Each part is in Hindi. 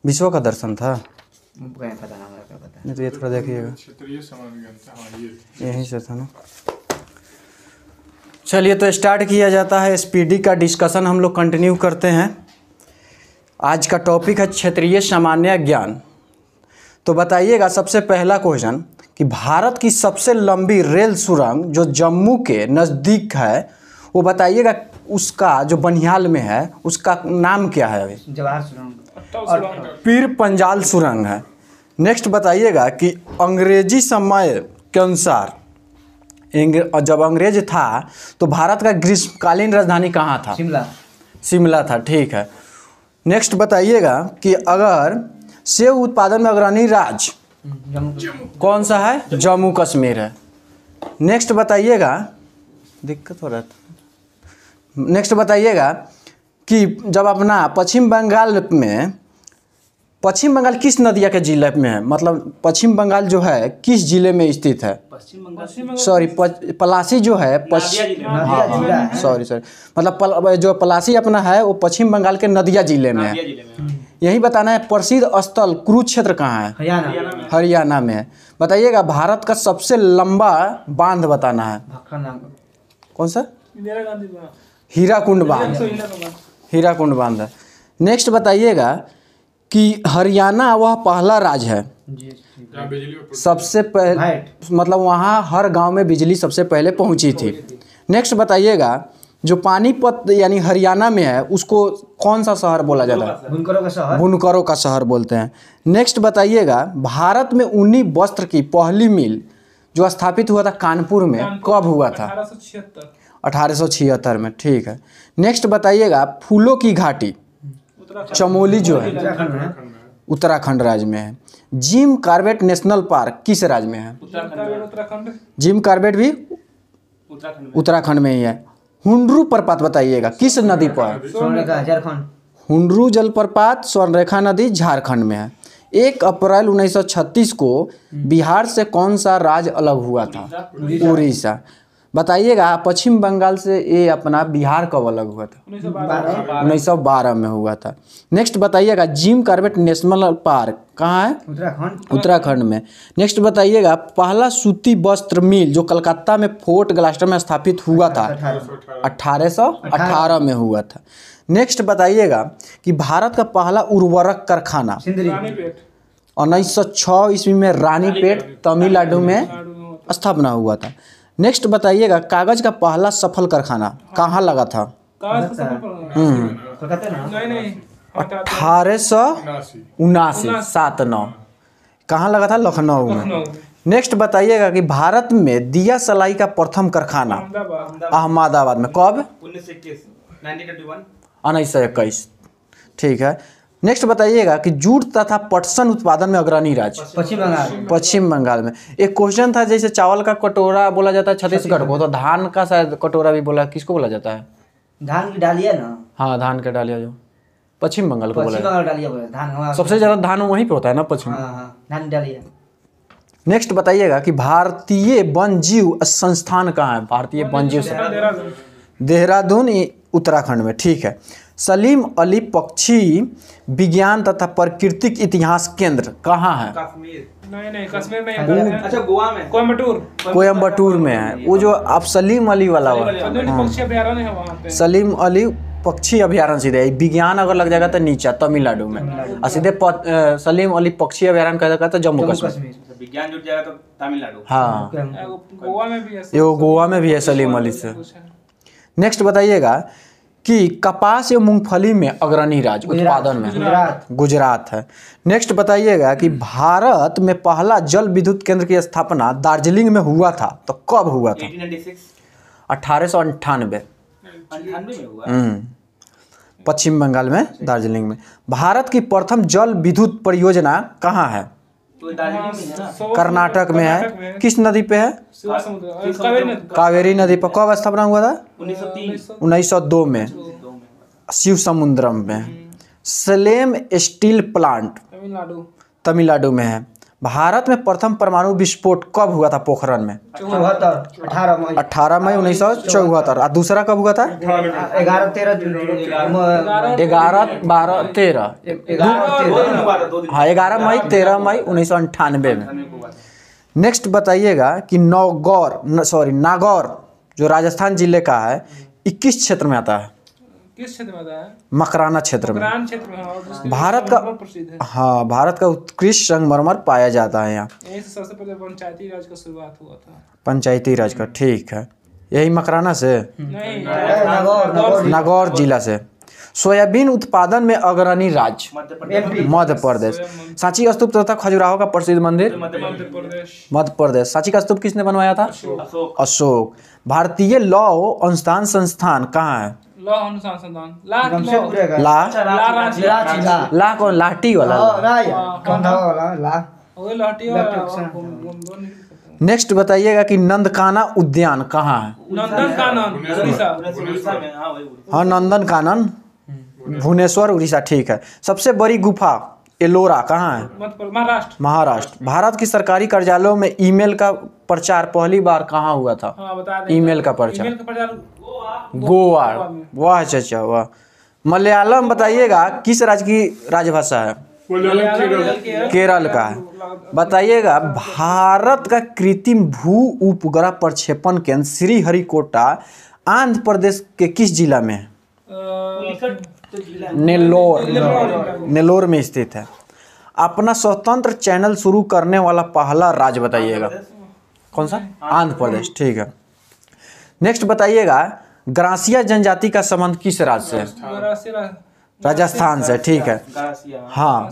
विश्व का दर्शन था। पता ना, क्या पता। नहीं तो ये थोड़ा देखिएगा, क्षेत्रीय समाज ज्ञान था। हाँ, ये यहीं से था ना। चलिए तो स्टार्ट किया जाता है। स्पीडी का डिस्कशन हम लोग कंटिन्यू करते हैं। आज का टॉपिक है क्षेत्रीय सामान्य ज्ञान। तो बताइएगा सबसे पहला क्वेश्चन कि भारत की सबसे लंबी रेल सुरंग जो जम्मू के नज़दीक है वो बताइएगा, उसका जो बनिहाल में है उसका नाम क्या है? अभी जवाहर सुरंग, पीर पंजाल सुरंग है। नेक्स्ट बताइएगा कि अंग्रेजी समय के अनुसार जब अंग्रेज था तो भारत का ग्रीष्मकालीन राजधानी कहाँ था? शिमला था। ठीक है। नेक्स्ट बताइएगा कि अगर सेब उत्पादन में अग्रणी राज्य कौन सा है? जम्मू कश्मीर है। नेक्स्ट बताइएगा, दिक्कत हो रहा था। नेक्स्ट बताइएगा कि जब अपना पश्चिम बंगाल किस नदिया के जिले में है? मतलब पश्चिम बंगाल जो है किस जिले में स्थित है? सॉरी, पलासी जो है सॉरी मतलब जो पलासी अपना है वो पश्चिम बंगाल के नदिया जिले में है। यही बताना है। प्रसिद्ध स्थल कुरुक्षेत्र कहाँ है? हरियाणा में है। बताइएगा भारत का सबसे लंबा बांध बताना है। कौन सा? हीराकुंड बांध। हीराकुंड बांध है। नेक्स्ट बताइएगा कि हरियाणा वह पहला राज्य है सबसे पहले, मतलब वहाँ हर गांव में बिजली सबसे पहले पहुंची थी। नेक्स्ट बताइएगा जो पानीपत यानी हरियाणा में है उसको कौन सा शहर बोला जाता है? बुनकरों का शहर बोलते हैं। नेक्स्ट बताइएगा भारत में ऊनी वस्त्र की पहली मिल जो स्थापित हुआ था कानपुर में कब हुआ था? 1876 में। ठीक है। नेक्स्ट बताइएगा फूलों की घाटी चमोली जो है उत्तराखंड राज्य में है। जिम कॉर्बेट नेशनल पार्क किस राज्य में है? जिम कॉर्बेट भी उत्तराखंड में ही है। हुंड्रू प्रपात बताइएगा किस नदी पर? हुंड्रू जलप्रपात स्वर्णरेखा नदी झारखंड में है। 1 अप्रैल 1936 को बिहार से कौन सा राज्य अलग हुआ था? उड़ीसा। बताइएगा पश्चिम बंगाल से ये अपना बिहार कब अलग हुआ था? 1912 में हुआ था। नेक्स्ट बताइएगा जिम कॉर्बेट नेशनल पार्क कहाँ है? उत्तराखंड में। नेक्स्ट बताइएगा पहला सूती वस्त्र मिल जो कलकत्ता में फोर्ट ग्लास्टर में स्थापित हुआ था 1818 में हुआ था। नेक्स्ट बताइएगा कि भारत का पहला उर्वरक कारखाना 1906 ईस्वी में रानीपेट तमिलनाडु में स्थापना हुआ था। नेक्स्ट बताइएगा कागज का पहला सफल कारखाना कहाँ लगा था? 1879 कहाँ लगा था? लखनऊ में। नेक्स्ट बताइएगा कि भारत में दिया सलाई का प्रथम कारखाना अहमदाबाद में कब? 1921। ठीक है। नेक्स्ट बताइएगा कि जूट तथा पटसन उत्पादन में अग्रणी राज्य पश्चिम बंगाल में। एक क्वेश्चन था जैसे चावल का कटोरा बोला जाता है छत्तीसगढ़ को, तो धान का शायद कटोरा भी बोला, किसको बोला जाता है? धान की डालिया ना। हाँ, धान का डालिया जो पश्चिम बंगाल को बोला जाता है। सबसे ज्यादा धान वहीं पे होता है ना, पश्चिम। धान डालिया। नेक्स्ट बताइएगा कि भारतीय वन जीव संस्थान कहाँ है? भारतीय वन जीव देहरादून उत्तराखंड में। ठीक है। सलीम अली पक्षी विज्ञान तथा प्राकृतिक इतिहास केंद्र कहाँ है? कश्मीर नहीं। अच्छा, गोवा में कोयम्बटूर में है। वो जो आप सलीम अली वाला हुआ सलीम अली पक्षी अभ्यारण्य सीधे विज्ञान अगर लग जाएगा तो नीचा तमिलनाडु में, और सीधे सलीम अली पक्षी अभ्यारण्य कह जाएगा तो जम्मू कश्मीर। विज्ञान जुट जाएगा तो तमिलनाडु। हाँ, गोवा में भी है सलीम अली से। नेक्स्ट बताइएगा कि कपास एवं मूंगफली में अग्रणी राज्य उत्पादन में गुजरात है। नेक्स्ट बताइएगा कि भारत में पहला जल विद्युत केंद्र की स्थापना दार्जिलिंग में हुआ था, तो कब हुआ था? 1898 पश्चिम बंगाल में दार्जिलिंग में। भारत की प्रथम जल विद्युत परियोजना कहाँ है? कर्नाटक में है। किस नदी पे है? कावेरी नदी पर। कब स्थापना हुआ था? 1902 में शिव समुद्रम में। सलेम स्टील प्लांट तमिलनाडु में है। भारत में प्रथम परमाणु विस्फोट कब हुआ था पोखरण में? 74 18 मई 18 मई 1974। और दूसरा कब हुआ था? 11 13 11 12 13। 11 हाँ 11 मई 13 मई 1998 में। नेक्स्ट बताइएगा कि नागौर जो राजस्थान जिले का है 21 क्षेत्र में आता है। किस क्षेत्र में आता है? मकराना क्षेत्र में। मकरान क्षेत्र में। हाँ, जिसके भारत का बहुत प्रसिद्ध है। हाँ भारत का उत्कृष्ट संगमरमर पाया जाता है यहाँ। यहीं से सबसे पहले पंचायती राज का शुरुआत हुआ था। पंचायती राज का, ठीक है। यही मकराना से, नहीं, नागौर जिला से। सोयाबीन उत्पादन में अग्रणी राज्य मध्य प्रदेश। सांची स्तूप तथा खजुराहो का प्रसिद्ध मंदिर मध्य प्रदेश। मध्य प्रदेश। सांची का स्तूप किसने बनवाया था? अशोक। भारतीय लौह अनुसंधान संस्थान कहाँ है? लौह अनुसंधान ला ला कौन? लाठी वाला। वही लहटी वाला। नेक्स्ट बताइएगा कि नंदकाना उद्यान कहाँ है? नंदनकानन उड़ीसा। हाँ नंदनकानन भुवनेश्वर उड़ीसा, ठीक है। सबसे बड़ी गुफा एलोरा कहाँ है? महाराष्ट्र। महाराष्ट्र। भारत की सरकारी कार्यालयों में ईमेल का प्रचार पहली बार कहाँ हुआ था? हाँ, बता दें। ईमेल का प्रचार ईमेल का प्रचार गोवा। वाह चाचा वाह। मलयालम बताइएगा किस राज्य की राजभाषा है? केरल का है। बताइएगा भारत का कृत्रिम भू उपग्रह प्रक्षेपण केंद्र श्रीहरिकोटा आंध्र प्रदेश के किस जिला में है? नेल्लोर में स्थित है। अपना स्वतंत्र चैनल शुरू करने वाला पहला राज्य बताइएगा। कौन सा? आंध्र प्रदेश, ठीक है। नेक्स्ट बताइएगा ग्रासिया जनजाति का संबंध किस राज्य से है? राजस्थान से, ठीक है। हाँ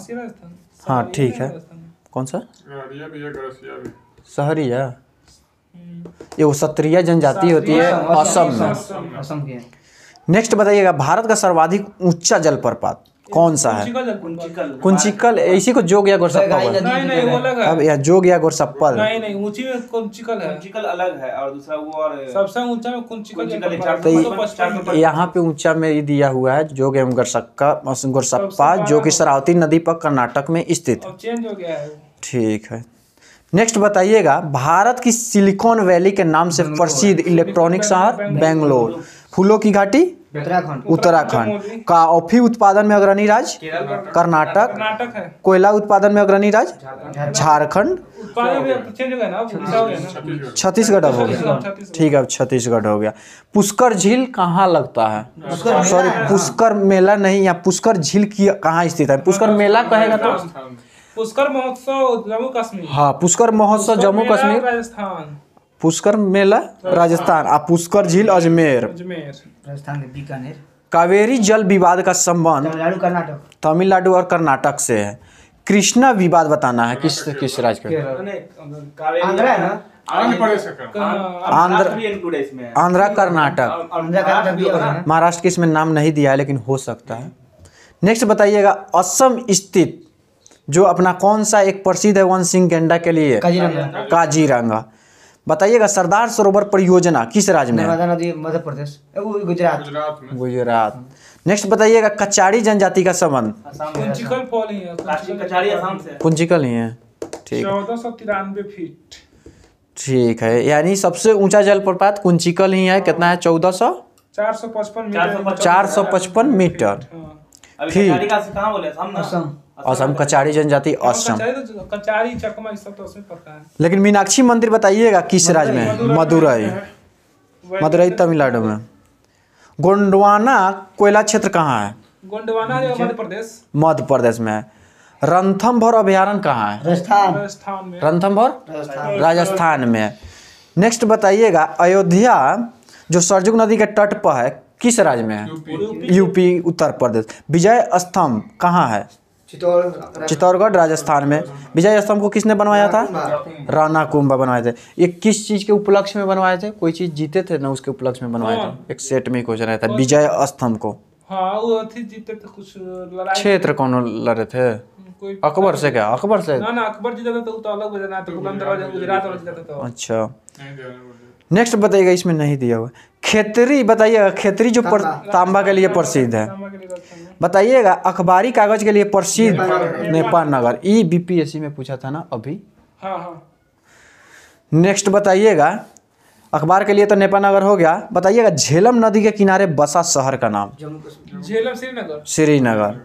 हाँ ठीक है। कौन सा? सहरिया। ये वो क्षत्रिय जनजाति होती है असम में। नेक्स्ट बताइएगा भारत का सर्वाधिक ऊंचा जलप्रपात कौन सा है? कुंचिकल। इसी को जोग या गोरसप्पा बोलते हैं। नहीं वो अलग है। अब यहाँ जोग या गोरसप्पा। नहीं ऊंची में कुंचिकल है। कुंचिकल अलग है और दूसरा वो और सबसे ऊंचा में कुंचिकल है। तो यहाँ पे ऊंचा में ये दिया हुआ है जोग एवं गोरसप्पा जो कि शरावती नदी पर कर्नाटक में स्थित है। चेंज हो गया है। ठीक है। नेक्स्ट बताइएगा भारत की सिलिकॉन वैली के नाम से प्रसिद्ध इलेक्ट्रॉनिक शहर बेंगलोर। फूलों की घाटी उत्तराखंड। कॉफी उत्पादन में अग्रणी राज्य कर्नाटक है। कोयला उत्पादन में अग्रणी राज्य झारखंड। छत्तीसगढ़ अब हो गया, ठीक है। अब छत्तीसगढ़ हो गया। पुष्कर झील कहाँ लगता है? सॉरी पुष्कर मेला नहीं, यहाँ पुष्कर झील की कहाँ स्थित है? पुष्कर मेला कहेगा तो पुष्कर महोत्सव जम्मू कश्मीर। हाँ पुष्कर महोत्सव जम्मू कश्मीर। राजस्थान। पुष्कर मेला राजस्थान। और पुष्कर झील अजमेर राजस्थान के बीकानेर। कावेरी जल विवाद का संबंध तमिलनाडु और कर्नाटक से है। कृष्णा विवाद बताना है किस राज्य का? आंध्र कर्नाटक। महाराष्ट्र के इसमें नाम नहीं दिया है लेकिन हो सकता है। नेक्स्ट बताइएगा असम स्थित जो अपना कौन सा एक प्रसिद्ध है वन सिंह गेंडा के लिए? काजीरंगा। बताइएगा सरदार सरोवर परियोजना किस राज्य में? नर्मदा नदी मध्य प्रदेश गुजरात। नेक्स्ट बताइएगा कचारी जनजाति का संबंध? कुंचिकल ही है, ठीक। 1493 फीट, ठीक है। यानी सबसे ऊंचा जलप्रपात कुंचिकल ही है। कितना है? 455 मीटर। ठीक। असम कचारी जनजाति असम। कचारी चकमा इस सब तो उसमें पड़ता है। लेकिन मीनाक्षी मंदिर बताइएगा किस राज्य में? मदुरई तमिलनाडु में। गोंडवाना कोयला क्षेत्र कहाँ है? गोंडवाना मध्य प्रदेश। मध्य प्रदेश में है। रणथंभौर अभयारण्य कहाँ है? राजस्थान में। रणथंभौर राजस्थान में है। नेक्स्ट बताइएगा अयोध्या जो सरजू नदी के तट पर है किस राज्य में है? यूपी उत्तर प्रदेश। विजय स्तंभ कहाँ है? चित्तौड़गढ़ राजस्थान में। विजय स्तंभ को किसने बनवाया था? राणा कुंभा बनवाए थे। ये किस चीज के उपलक्ष्य में बनवाए थे? कोई चीज जीते थे ना उसके उपलक्ष्य में बनवाए थे। एक सेट में क्वेश्चन आया था विजय स्तंभ को। हाँ वो जीते थे कुछ लड़ाई। क्षेत्र कौन लड़े थे? अकबर से क्या? अकबर से ना अकबर जीता था तो अलग हो जाना, तो बुलंद दरवाजा गुजरात वाला जीता था तो। अच्छा नेक्स्ट बताइएगा, इसमें नहीं दिया हुआ। खेतरी बताइएगा। खेतरी जो तांबा के लिए प्रसिद्ध है। बताइएगा अखबारी कागज के लिए प्रसिद्ध नेपाल नगर, ई बीपीएससी में पूछा था ना अभी। हाँ हाँ। नेक्स्ट बताइएगा, अखबार के लिए तो नेपाल नगर हो गया, बताइएगा झेलम नदी के किनारे बसा शहर का नाम। झेलम श्रीनगर। श्रीनगर।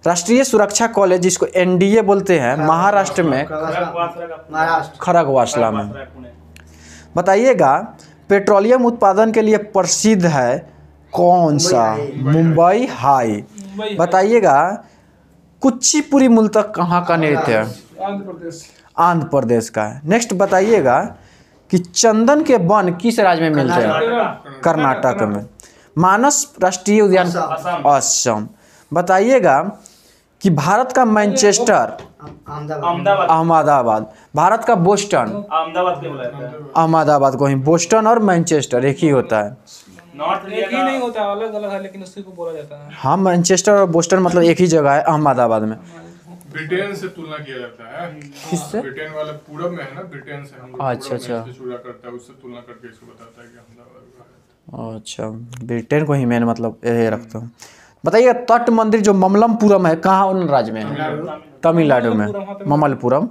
राष्ट्रीय सुरक्षा कॉलेज जिसको एनडीए बोलते हैं महाराष्ट्र में खरगवासला में। बताइएगा पेट्रोलियम उत्पादन के लिए प्रसिद्ध है कौन सा? मुंबई हाई। बताइएगा कुचिपुड़ी मूलतः कहाँ का नृत्य है? आंध्र प्रदेश। आंध्र प्रदेश का है। नेक्स्ट बताइएगा कि चंदन के वन किस राज्य में मिलते हैं? कर्नाटक में। मानस राष्ट्रीय उद्यान असम। बताइएगा कि भारत का मैनचेस्टर अहमदाबाद, भारत का बोस्टन अहमदाबाद के बुलाते हैं। अहमदाबाद को ही, बोस्टन और मैनचेस्टर एक ही होता है। नॉर्थ एक इंडिया ही नहीं होता, अलग अलग है, लेकिन उसी को बोला जाता है। हाँ मैनचेस्टर और बोस्टन मतलब एक ही जगह है अहमदाबाद में। ब्रिटेन से तुलना किया जाता है। किससे? ब्रिटेन वाला पूरब में है ना, ब्रिटेन से हम लोग अच्छा, पूरब में अच्छा। इससे जुड़ा करता है, उससे तुलना करके इसको बताता है कि अहमदाबाद है। अच्छा, ब्रिटेन को ही मैंने मतलब ये रखता हूँ। बताइए तट मंदिर जो ममल्लपुरम है कहाँ उन राज्य में है? तमिलनाडु में, ममल्लपुरम।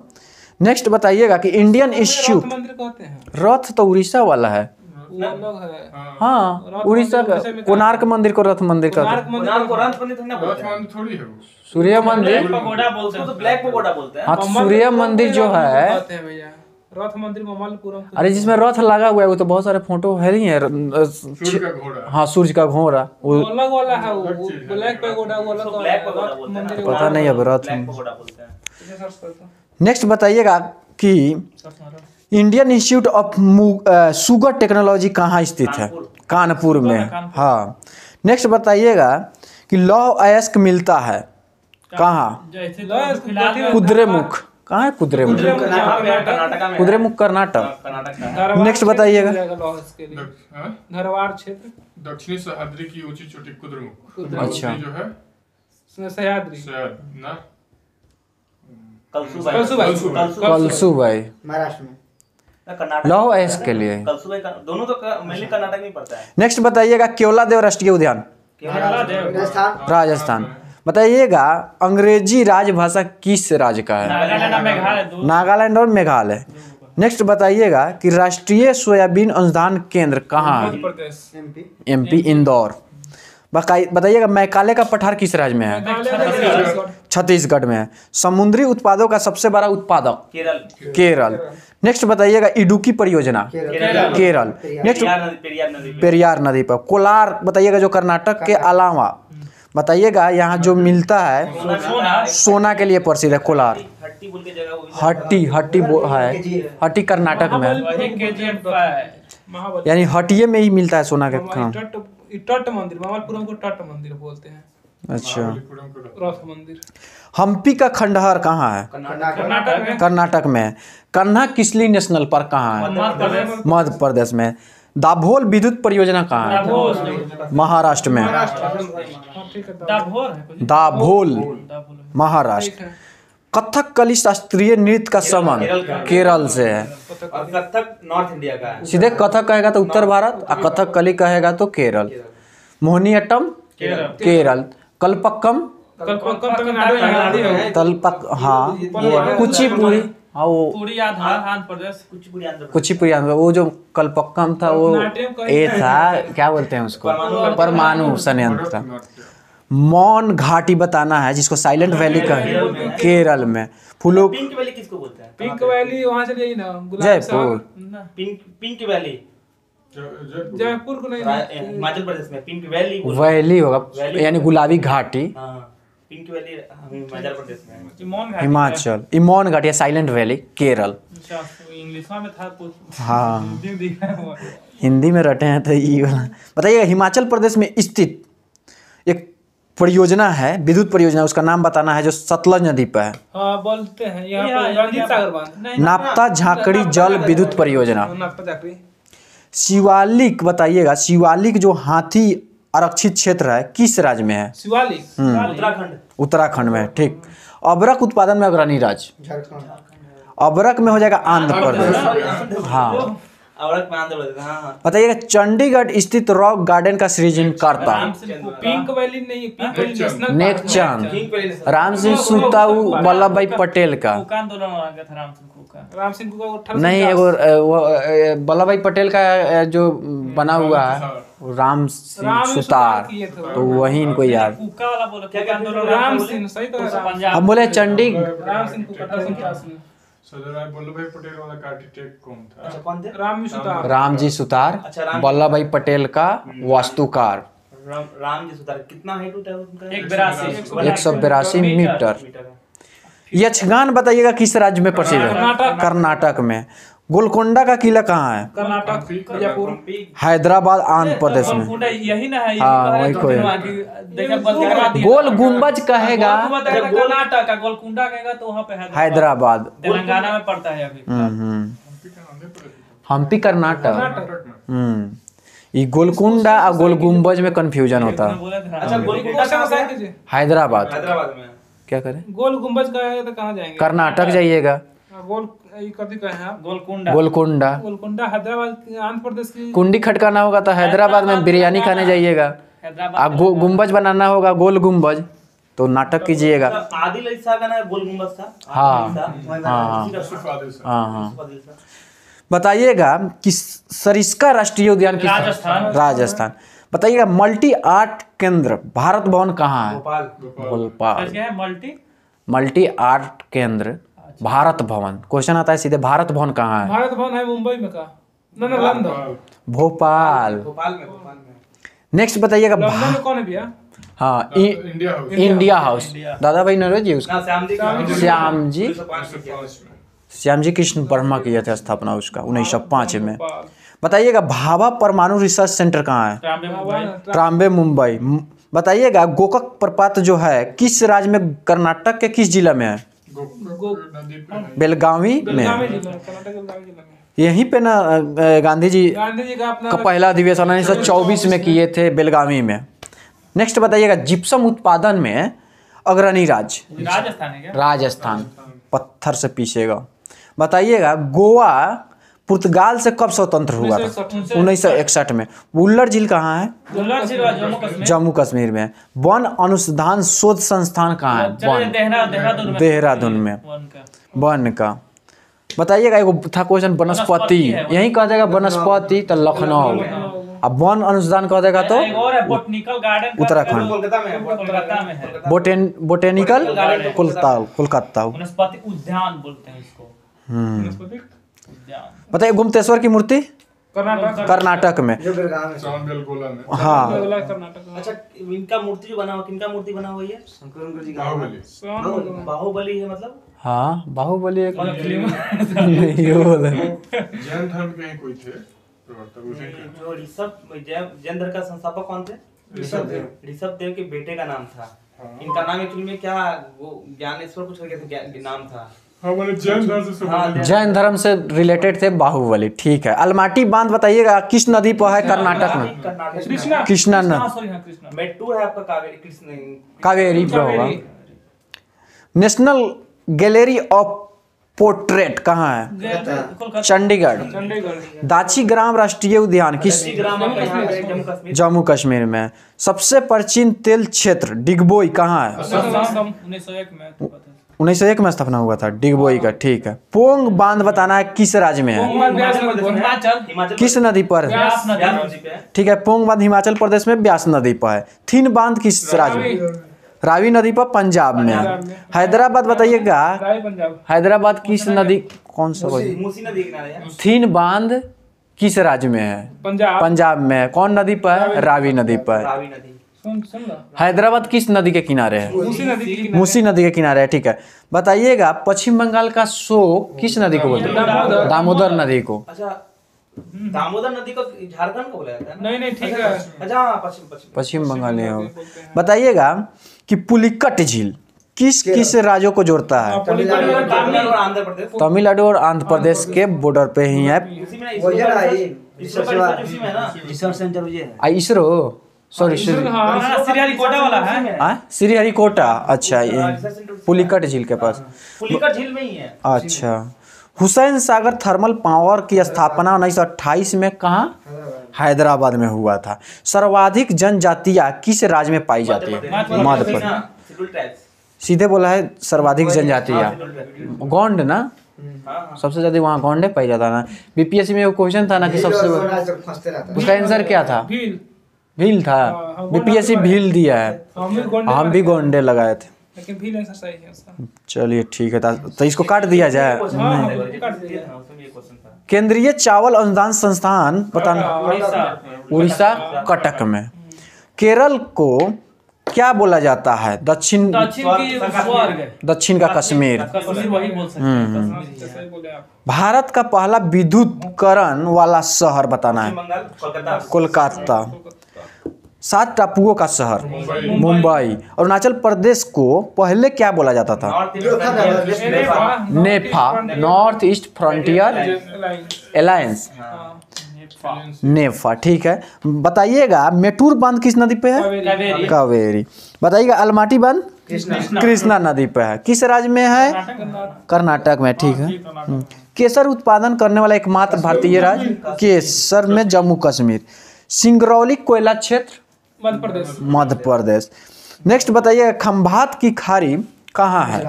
नेक्स्ट बताइएगा कि इंडियन इंस्टीट्यूट, मंदिर कहते हैं, रथ तो उड़ीसा वाला है। वो अलग है। हाँ उड़ीसा का कोणार्क मंदिर को रथ मंदिर का, कोणार्क को रथ मंदिर थोड़ी ना बोलते हैं। रथ मंदिर थोड़ी है वो। सूर्य मंदिर, पगोड़ा बोलते हैं, तो ब्लैक पगोड़ा बोलते हैं। हाँ तो सूर्य मंदिर जो है, कहते हैं भैया, रथ मंदिर ममल्लपुरम। अरे जिसमें रथ लगा हुआ है वो तो बहुत सारे फोटो है ही है। सूर्य का घोड़ा। हाँ सूर्य का घोड़ा वो वो अलग वाला है, वो ब्लैक पैगोडा वो अलग वाला ब्लैक है, पगोड़ा रथ बोलते हैं। मंदिर पता नहीं अब रथ। ब्लैक पगोड़ा बोलते हैं। इसे सर्च करता हूं। नेक्स्ट बताइएगा कि Indian institute of sugar technology कहाँ स्थित है? कानपुर में। हाँ। नेक्स्ट बताइएगा कि लौह अयस्क मिलता है कहाँ? कुद्रेमुख। कहाँ है कुद्रेमुख? कर्नाटका में। कुद्रेमुख कर्नाटक। कर्नाटक का। नेक्स्ट बताइएगा। हाँ? धरवाड़ क्षेत्र, दक्षिणी सह्याद्री की ऊंची चोटी कुद्रेमुख। अच्छा। जो है सह्याद्री, शायद ना कलसुबाई। कलसुबाई महाराष्ट्र में। कर्नाटक। लौह अयस्क के लिए। कलसुबाई दोनों तो मेनली कर्नाटक में पड़ता है। नेक्स्ट बताइएगा केवलादेव राष्ट्रीय उद्यान राजस्थान। राजस्थान। बताइएगा अंग्रेजी राजभाषा किस राज्य का है? नागालैंड और मेघालय। नेक्स्ट बताइएगा कि राष्ट्रीय सोयाबीन अनुसंधान केंद्र कहाँ है? प्रदेश, एमपी इंदौर। बताइएगा मैकाले का पठार किस राज्य में है? छत्तीसगढ़ में है। समुद्री उत्पादों का सबसे बड़ा उत्पादक केरल। केरल। नेक्स्ट बताइएगा इडुक्की परियोजना केरल। नेक्स्ट पेरियार नदी। पेरियार नदी पर। कोलार बताइएगा जो कर्नाटक के अलावा। बताइएगा यहाँ जो मिलता है सोना के लिए प्रसिद्ध है कोलार। हट्टी बोल के जगह वो भी। हट्टी कर्नाटक में है। महाबली। यानी हटिये में ही मिलता है सोना के काम। तट मंदिर, ममल्लपुरम को तट मंदिर बोलते हैं। अच्छा। रथ मंदिर। हम्पी का खंडहर कहाँ है? कर्नाटक में। कर्नाटक में है। कन्हा किसली नेशनल पार्क कहाँ है? मध्य प्रदेश में। दाभोल विद्युत परियोजना कहाँ है? महाराष्ट्र में। दाभोल महाराष्ट्र। कथकली शास्त्रीय नृत्य का संबंध केरल से है। और कथक नॉर्थ इंडिया का है। सीधे कथक कहेगा तो उत्तर भारत और कथकली कहेगा तो केरल। मोहिनीअट्टम केरल। कलपक्कम तमिलनाडु है। तलपक हाँ कुचिपुड़ी हाँ वो कुचिपुड़ी आंध्र प्रदेश। कुचिपुड़ी आंध्र। वो जो कलपक्कम था वो ये था क्या बोलते हैं उसको? परमाणु संयंत्र था। मौन घाटी बताना है जिसको साइलेंट वैली का केरल में। फूलों पिंक वैली किसको बोलते हैं? पिंक वैली वहां से यही ना, जयपुर। पिंक वैली जयपुर को नहीं, हिमाचल प्रदेश में पिंक वैली। वैली होगा यानी गुलाबी घाटी। हाँ, पिंक वैली हिमाचल प्रदेश में। हिमाचल। इमौन घाटी साइलेंट वैली केरल। इंग्लिश में था कुछ। हाँ हिंदी में रटे हैं तो ये वाला। बताइएगा हिमाचल प्रदेश में स्थित एक परियोजना है, विद्युत परियोजना, उसका नाम बताना है जो सतलज नदी पर है। हाँ बोलते हैं यहाँ पे रणजीत सागर बांध। नाप्ता झाकड़ी जल विद्युत परियोजना। नाप्ता झाकड़ी। शिवालिक बताइएगा, शिवालिक जो हाथी आरक्षित क्षेत्र है किस राज्य में है? शिवालिक उत्तराखंड। उत्तराखंड में। ठीक। अबरक उत्पादन में अग्रणी राज्य झारखंड। अबरक में हो जाएगा आंध्र प्रदेश। हाँ औरत में आंध्र प्रदेश, हाँ हाँ। बताइएगा चंडीगढ़ स्थित रॉक गार्डन का सृजनकर्ता पिंक वैली नहीं, पिंक वैली नेशनल नेक पार्क है। चांद, ठीक पहले से- राम सिंह सुताऊ वल्लभ भाई पटेल का कुका आंदोलन हो गया था राम सिंह कुका। राम सिंह को 1850 नहीं, एगो वो वल्लभ भाई पटेल का जो बना हुआ है राम सिंह राम सुतार, किए थे। तो वही इनको याद। कुका वाला बोला क्या क्या आंदोलन राम सिंह सही तो है, पंजाब हम बोले चंडीगढ़ राम सिंह को 1850 में। सरदार वल्लभ भाई पटेल वाला का आर्किटेक्ट कौन था? अच्छा कौन थे? राम सुतार। राम जी सुतार, अच्छा, राम- वल्लभ भाई पटेल का वास्तुकार, राम जी सुतार। कितना हाइट होता है उनका? 182 मीटर। यक्षगान बताइएगा किस राज्य में प्रसिद्ध है? कर्नाटक। कर्नाटक में। गोलकोंडा का किला कहाँ है? कर्नाटक, जयपुर। हैदराबाद, आंध्र प्रदेश में। गोलकुंडा यही ना है? हाँ, वही कोई। देखा बस करा दिया। गोल गुम्बज कहेगा कर्नाटक का गोलकुंडा कहेगा तो वहाँ पे हैदराबाद। तेलंगाना में पड़ता है अभी। हम्पी कर्नाटक। ये गोलकुंडा और गोल गुम्बज में कंफ्यूजन होता है। बोला था। अच्छा गोलकुंडा कहाँ से है? हैदराबाद। हैदराबाद में। क्या करें? गोल गुम्बज का है तो कहाँ जाएंगे? कर्नाटक जाइएगा। गोल ये कभी कहे हैं आप? गोलकुंडा। गोलकुंडा। गोलकुंडा हैदराबाद, आंध्र प्रदेश की। कुंडी खटकाना होगा तो हैदराबाद में बिरयानी खाने जाइएगा। हैदराबाद। आप गुम्बज बनाना होगा, गोल गुम्बज, तो नाटक कीजिएगा। आदिल अली शाह का ना गोल गुम्बद था। हाँ। आदिल शाह। हाँ यूसुफ आदिल शाह। हाँ। आदिल शाह। बताइएगा कि सरिस्का राष्ट्रीय उद्यान किस? राजस्थान। राजस्थान। बताइएगा मल्टी आर्ट केंद्र भारत भवन कहाँ है? भोपाल। भोपाल। क्या है मल्टी? मल्टी आर्ट केंद्र भारत भवन। क्वेश्चन आता है सीधे, भारत भवन कहाँ है? भारत भवन है मुंबई में का? ना ना लंदन। भोपाल। भोपाल में। नेक्स्ट बताइएगा लंदन में कौन है भैया? हाँ, इंडिया हाउस। India house. दादा भाई नरोजी उसका ना श्याम जी का- श्याम जी 1905 में। श्याम जी कृष्ण वर्मा किए थे स्थापना उसका 1905 में। बताइएगा भाभा परमाणु रिसर्च सेंटर कहाँ है? ट्राम्बे मुंबई। ट्राम्बे मुंबई। बताइएगा गोकक प्रपात जो है किस राज्य में, कर्नाटक के किस जिला में है? नदी पे है। बेलगावी में। बेलगावी जिला, कर्नाटक के बेलगावी जिला में। यहीं पे ना गांधी जी गांधी जी का अपना का पहला अधिवेशन 1924 में किए थे बेलगावी में। नेक्स्ट बताइएगा जिप्सम उत्पादन में अग्रणी राज्य? राजस्थान है क्या? राजस्थान। पत्थर से पीसेगा। बताइएगा गोवा पुर्तगाल से कब स्वतंत्र हुआ था? 1961 में। वुल्लर झील कहाँ है? गुलजार जी जम्मू कश्मीर। जम्मू कश्मीर में। वन अनुसंधान शोध संस्थान कहाँ है? चलो वन। देहरादून में। देहरादून में। वन का। वन का। बताइएगा एगो था क्वेश्चन वनस्पति, यही कह देगा वनस्पति तो लखनऊ। अब वन अनुसंधान कह देगा तो एक और है बोटनिकल गार्डन। उत्तराखंड। कोलकाता में है। कोलकाता में है। बोटेनिकल कोलकाता। वनस्पति उद्यान बोलते हैं इसको। उद्यान। बताइए गुप्तेश्वर की मूर्ति कर्नाटक। कर्नाटक में। जो बेलगाम है। चांदबेलगोला में। हाँ। कर्नाटक में। अच्छा इनका मूर्ति जो बना हुआ, किनका मूर्ति बना हुआ है? शंकर जी का बाहुबली। बाहुबली है मतलब? हाँ, बाहुबली एक फिल्म। नहीं बोले। जैन धर्म के ही कोई थे प्रवर्तक उसी के। जो ऋषभ जैन धर्म का संस्थापक कौन थे? ऋषभ देव। ऋषभ देव के बेटे का नाम था। इनका नाम एक्चुअली में क्या, वो ज्ञानेश्वर कुछ करके नाम था। हाँ मैंने जैन धर्म से हाँ, संबंधित। जैन धर्म से रिलेटेड थे बाहुबली। ठीक है। अलमाटी बांध बताइएगा किस नदी पर है कर्नाटक में? कर्नाटक कृष्णा। कृष्णा हाँ नदी। सॉरी हाँ कृष्णा। मेट्टूर है आपका कावेरी कृष्ण। कावेरी पे होगा। नेशनल गैलरी ऑफ पोर्ट्रेट कहाँ है? कोलकाता। चंडीगढ़। चंडीगढ़। दाची ग्राम राष्ट्रीय उद्यान किस? ग्राम आपका यहाँ पे जम्मू कश्मीर। जम्मू कश्मीर में। सबसे प्राचीन तेल क्षेत्र डिगबोई कहाँ है? 1901 में तो पता है। 1901 में स्थापना हुआ था डिगबोई का। ठीक है। पोंग बांध बताना है किस राज्य में है? हिमाचल। किस नदी पर है? व्यास नदी पे है। ठीक है। पोंग बांध हिमाचल प्रदेश में ब्यास नदी पर है। थिन बांध किस राज्य में? रावी नदी पर पंजाब में है। हैदराबाद बताइएगा राय पंजाब। हैदराबाद किस नदी, कौन सा कोई? मूसी नदी के किनारे है। थिन बांध किस राज्य में है? पंजाब। पंजाब में। कौन नदी पर है? रावी नदी पर है। रावी नदी। सुन ला। हैदराबाद किस नदी के किनारे है? मूसी नदी के किनारे। मूसी नदी के किनारे है। ठीक है। बताइएगा पश्चिम बंगाल का शोक किस नदी को बोलते हैं? दामोदर नदी को। अच्छा दामोदर नदी को झारखंड को बोला जाता है ना? नहीं नहीं ठीक है। अच्छा हाँ, पश्चिम। पश्चिम बंगाल नहीं होगा। बताइएगा कि पुलिकट झील किस राज्यों को जोड़ता है? तमिलनाडु और आंध्र प्रदेश। तमिलनाडु और आंध्र प्रदेश के बॉर्डर पे ही है। उसी में वो ये रहा ये। उसी में है ना? रिसर्च सेंटर ये है। इसरो सॉरी हाँ श्रीहरिकोटा वाला है। श्रीहरिकोटा। अच्छा ये पुलिकट झील के पास। पुलिकट झील में ही है। अच्छा हुसैन सागर थर्मल पावर की स्थापना 1928 में कहाँ? हैदराबाद में हुआ था। सर्वाधिक जनजातियां किस राज्य में पाई जाती है? मध्य प्रदेश। Schedule tribes. सीधे बोला है सर्वाधिक जनजातियां। गोंड ना, सबसे ज्यादा वहाँ गोंडे पाई जाता ना। बीपीएससी में वो क्वेश्चन था ना कि सबसे फंसते रहता है। उसका आंसर क्या था? भील। भील था। बीपीएससी भील दिया है, हम भी गोंडे लगाए थे। लेकिन भील आंसर सही है उसका। चलिए ठीक है, तो इसको काट दिया जाए। हाँ, काट दिया। उसमें ये क्वेश्चन था। केंद्रीय चावल अनुदान संस्थान बताना। उड़ीसा कटक में। केरल को क्या बोला जाता है? दक्षिण की स्वर्ग। दक्षिण का कश्मीर। कश्मीर वही बोल सकते हैं। तो सही बोले आप। भारत का पहला विद्युतीकरण वाला शहर बताना है। बंगाल, कोलकाता। कोलकाता। 7 टापुओं का शहर मुंबई। अरुणाचल प्रदेश को पहले क्या बोला जाता था? नेफा, नॉर्थ ईस्ट फ्रंटियर अलायंस। नेफा, ठीक है। बताइएगा मेटूर बांध किस नदी पे है? कावेरी। बताइएगा अलमाटी बांध कृष्णा नदी पे है। किस राज्य में है? कर्नाटक में, ठीक है। केसर उत्पादन करने वाला एकमात्र भारतीय राज्य? केसर में जम्मू कश्मीर। सिंगरौली कोयला क्षेत्र? मध्य प्रदेश। मध्य प्रदेश। नेक्स्ट बताइए खंभात की खाड़ी कहाँ है?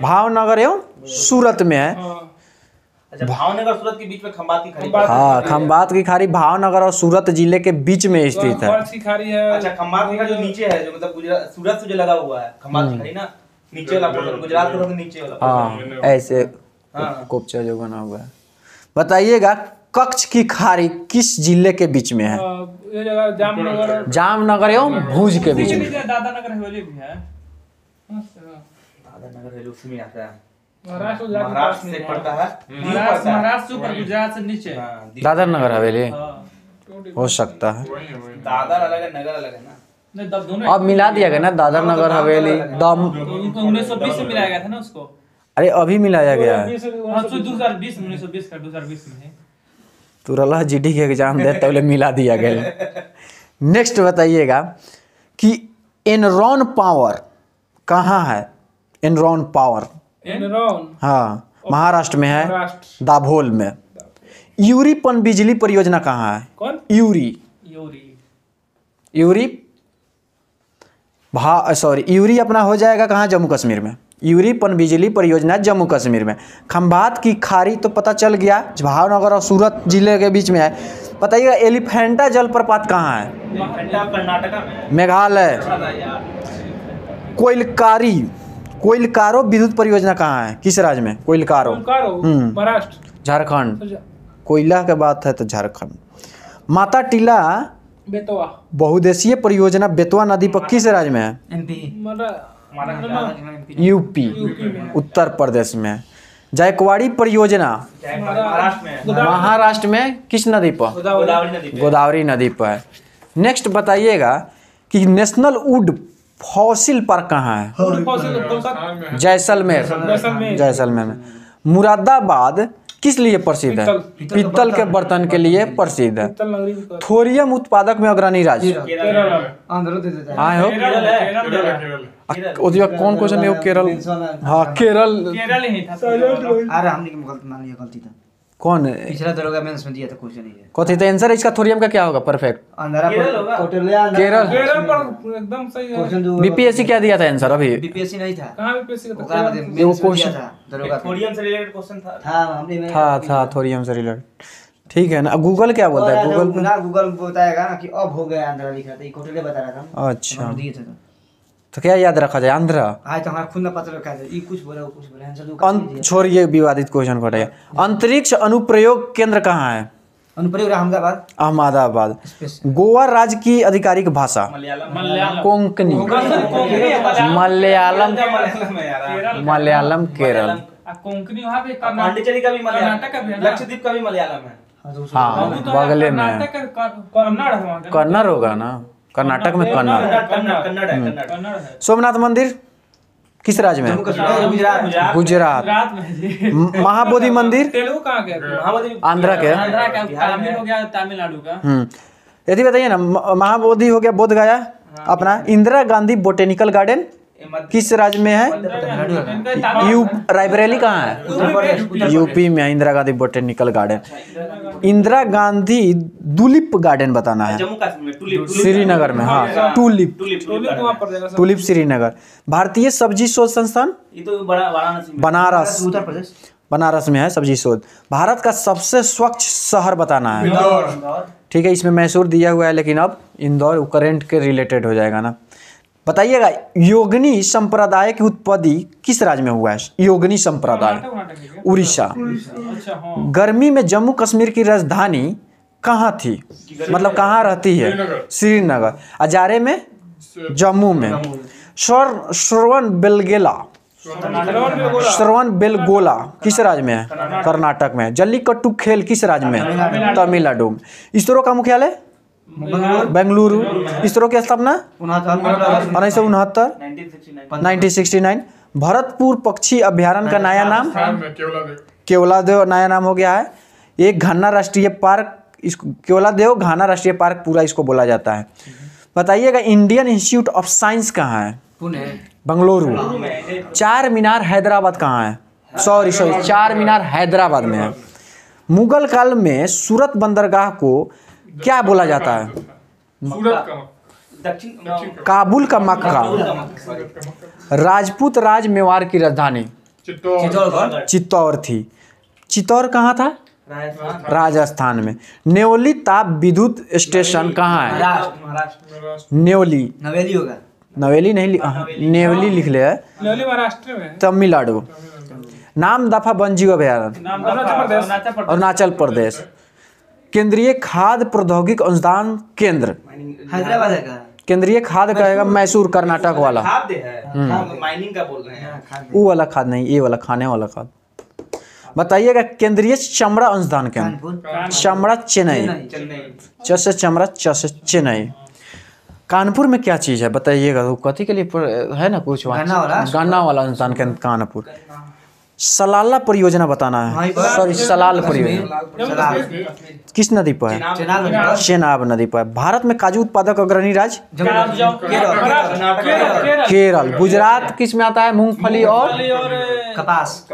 भावनगर एवं सूरत में है। अच्छा, भावनगर सूरत के बीच में खंबात की खाड़ी। हाँ, खंभात की खाड़ी भावनगर और सूरत जिले के बीच में स्थित है। बर्ड्स की खाड़ी है। अच्छा, खंबात की खाड़ी जो नीचे है, जो मतलब गुजरात सूरत से जो लगा हुआ है, खंबात की खाड़ी ना, नीचे वाला पोर्शन, गुजरात का तो नीचे वाला। हाँ, ऐसे कोपचा जो बना हुआ है। बताइएगा कच्छ की खाड़ी किस जिले के बीच में है? ये जगह जामनगर। जामनगर एवं भुज के बीच में। दादानगर हवेली भी है। दादानगर है, उसमें आता है। महाराष्ट्र से पड़ता है। महाराष्ट्र ऊपर, गुजरात से नीचे। दादर नगर हवेली हो सकता है। दादर अलग है, नगर अलग है ना। नहीं, तब दोनों अब मिला दिया गया ना, दादर नगर हवेली दम। 1920 में मिलाया गया था ना उसको। अरे अभी मिलाया गया है। 2020 1920 का 2020 में। तुरला जीडी के एग्जाम दे तब मिला दिया गया। नेक्स्ट बताइएगा कि एनरॉन पावर कहाँ है? एनरॉन पावर, एनरॉन, हाँ, महाराष्ट्र में है, महाराष्ट्र। दाभोल में। यूरी पन बिजली परियोजना कहाँ है? कौन? यूरी यूरी अपना हो जाएगा कहाँ? जम्मू कश्मीर में। यूरी पन बिजली परियोजना जम्मू कश्मीर में। खंभात की खाड़ी तो पता चल गया, भावनगर और सूरत जिले के बीच में है। बताइएगा एलिफेंटा जलप्रपात कहाँ है? कर्नाटक में। मेघालय। कोइलकारो विद्युत परियोजना कहाँ है? किस राज्य में? कोइलकारो महाराष्ट्र। झारखंड। कोयला के बात है तो झारखंड। माता टीला बेतवा बहुउद्देशीय परियोजना बेतवा नदी पर किस राज्य में है? यूपी, उत्तर प्रदेश में। जायकवाड़ी परियोजना महाराष्ट्र में किस नदी पर? गोदावरी नदी पर है। नेक्स्ट बताइएगा कि नेशनल वुड फॉसिल पार्क कहाँ है? जैसलमेर में। मुरादाबाद किस लिए प्रसिद्ध है? पीतल के बर्तन के लिए प्रसिद्ध है। थोरियम उत्पादक में अग्रणी राज्य? हाँ हो, कौन क्वेश्चन है वो? केरल। हाँ, केरल ही था। अरे हमने की गलती था। कौन? पिछला दरोगा मेंस में दिया था क्वेश्चन ये। कथी तो आंसर इसका थोरियम का क्या होगा? परफेक्ट अंधारा केरल। पर एकदम सही है। क्वेश्चन जो बीपीएससी क्या दिया था आंसर? अभी बीपीएससी नहीं था। कहाँ बीपीएससी का ओकरा में वो मेंस में दिया क्वेश्चन था दरोगा। थोरियम से रिलेटेड क्वेश्चन था। था हमने में था थोरियम से रिलेटेड। ठीक है ना। गूगल क्या बोलता है? गूगल पे गूगल बताएगा ना कि अब हो गया अंधारा लिखा था, ये कोटले बता रहा था। अच्छा, हम दिए थे तो क्या याद रखा जाए? आंध्रा। आज तो हमारा खुद ना पता रखा था, ये कुछ बोला वो कुछ बोला, आंसर दो। छोड़िए विवादित क्वेश्चन को हटाइए। अंतरिक्ष अनुप्रयोग केंद्र कहाँ है? अनुप्रयोग अहमदाबाद। अहमदाबाद। गोवा राज्य की आधिकारिक भाषा? कोंकणी। मलयालम केरल। कोंकणी वहाँ पे पांडिचेरी का भी मलयालम, कर्नाटक का भी है ना? लक्षद्वीप का भी मलयालम है। हाँ, बगले में है। कन्नड़ है वहाँ का। कन्नड़ होगा ना, कर्नाटक में कन्नड़। कन्नड़ है। सोमनाथ मंदिर किस राज्य में है? गुजरात। गुजरात में जी। महाबोधि मंदिर तेलुगु कहाँ के? आंध्रा के। आंध्रा का, तमिल हो गया तमिलनाडु का। यदि बताइए ना, महाबोधि हो गया बोध गया अपना। इंदिरा गांधी बोटेनिकल गार्डन किस राज्य में है? रायबरेली कहाँ है? यूपी में है, Indira Gandhi botanical garden. Indira Gandhi tulip garden बताना है, जम्मू कश्मीर में टुलिप श्रीनगर में। हाँ, टूलिप वहाँ पर जाएगा सब। टूलिप श्रीनगर। भारतीय सब्जी शोध संस्थान ये तो वाराणसी में बनारस, उत्तर प्रदेश। बनारस में है सब्जी शोध। भारत का सबसे स्वच्छ शहर बताना है। ठीक है, इसमें मैसूर दिया हुआ है, लेकिन अब इंदौर करंट के रिलेटेड हो जाएगा ना। बताइएगा, योगिनी संप्रदाय की उत्पत्ति किस राज्य में हुआ है? योगिनी संप्रदाय उड़ीसा। अच्छा हाँ। गर्मी में जम्मू कश्मीर की राजधानी कहाँ थी? मतलब कहाँ रहती है? श्रीनगर। अजारे में, जम्मू में। श्रवण बेलगोला किस राज्य में है? कर्नाटक में। जल्लीकट्टू खेल किस राज्य में है? तमिलनाडु में। इसरो का मुख्यालय बेंगलुरु। इसरो की स्थापना 1969। 1969। भरतपुर पक्षी अभ्यारण्य का नया नाम केवलादेव नया नाम हो गया है। एक घाना राष्ट्रीय पार्क, इसको केवलादेव घाना राष्ट्रीय पार्क पूरा इसको बोला जाता है। बताइएगा, इंडियन इंस्टीट्यूट ऑफ साइंस कहाँ है? पुणे। बेंगलुरु। चार मीनार हैदराबाद कहाँ है? सॉरी चार मीनार हैदराबाद में है। मुगल काल में सूरत बंदरगाह को क्या बोला जाता है? सूरत का दक्षिण काबुल का मक्का। राजपूत राज मेवाड़ की राजधानी चित्तौड़ थी। चित्तौड़ कहाँ था? राजस्थान में। नेवली ताप विद्युत स्टेशन कहाँ है? नेवली। नवेली होगा। नवेली नहीं, नेवली लिख ले है, नेवली महाराष्ट्र में। तमिलनाडु। नाम दफा वन्यजीव अभयारण्य अरुणाचल प्रदेश। केंद्रीय खाद्य प्रौद्योगिकी अनुसंधान केंद्र हैदराबाद है। केंद्रीय खाद्य कहेगा मैसूर, कर्नाटक वाला। खाद्य है, माइनिंग का बोल रहे हैं। वो वाला खाद नहीं, ये वाला खाने वाला खाद। बताइएगा, केंद्रीय चमड़ा अनुसंधान केंद्र चमड़ा चेन्नई। च से चमड़ा, च से चेन्नई। कानपुर में क्या चीज़ है बताइएगा? तो कथी के लिए है ना कुछ गन्ना वाला अनुसंधान केंद्र कानपुर। सलाला परियोजना बताना है। सॉरी, सलाल परियोजना किस नदी पर है? चेनाब नदी पर। भारत में काजू उत्पादक अग्रणी राज्य केरल। गुजरात किस में आता है? मूंगफली और कपास।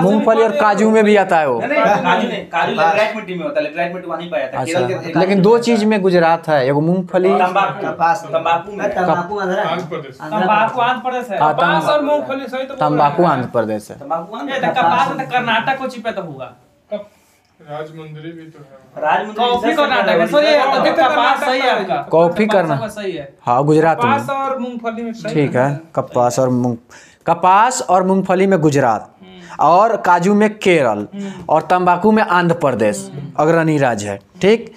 मूंगफली और काजू में भी आता है वो। काजू लैटराइट मिट्टी में होता है, लैटराइट मिट्टी वहाँ नहीं पाया जाता। अच्छा, लेकिन दो चीज में गुजरात है, एगो मूंगफली, कपास। तंबाकू में तंबाकू आंध्र है। आंध्र प्रदेश तंबाकू आंध्र प्रदेश है। कपास और मूंगफली सही तो बोल रहे तंबाकू आंध्र प्रदेश है। तंबाकू हैं। ये तो कपास में तो कर्नाटक को चिपे तो होगा। राजमुंदरी भी तो है। कॉफी कर्नाटक है। सॉरी, कपास सही है आपका। कॉफी करना सही है। हाँ, गुजरात में। कपास और मूंगफली में सही ठीक है, कपास और मूंगफली में गुजरात, और काजू में केरल, और तंबाकू में आंध्र प्रदेश अग्रणी राज्य है। ठीक।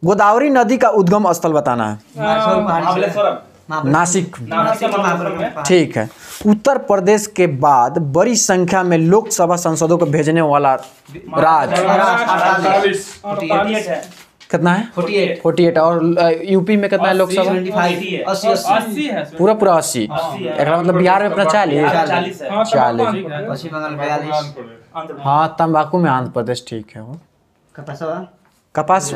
गोदावरी नदी का उद्गम स्थल बताना है। नासिक। ठीक है। उत्तर प्रदेश के बाद बड़ी संख्या में लोकसभा सांसदों को भेजने वाला राज्य कितना है? 48। और यूपी में कितना है लोकसभा? 80 है। पूरा 80। एक मतलब बिहार में अपना 40। 40। पश्चिम बंगाल 42। हाँ, तंबाकू में आंध्र प्रदेश। ठीक है। वो कपास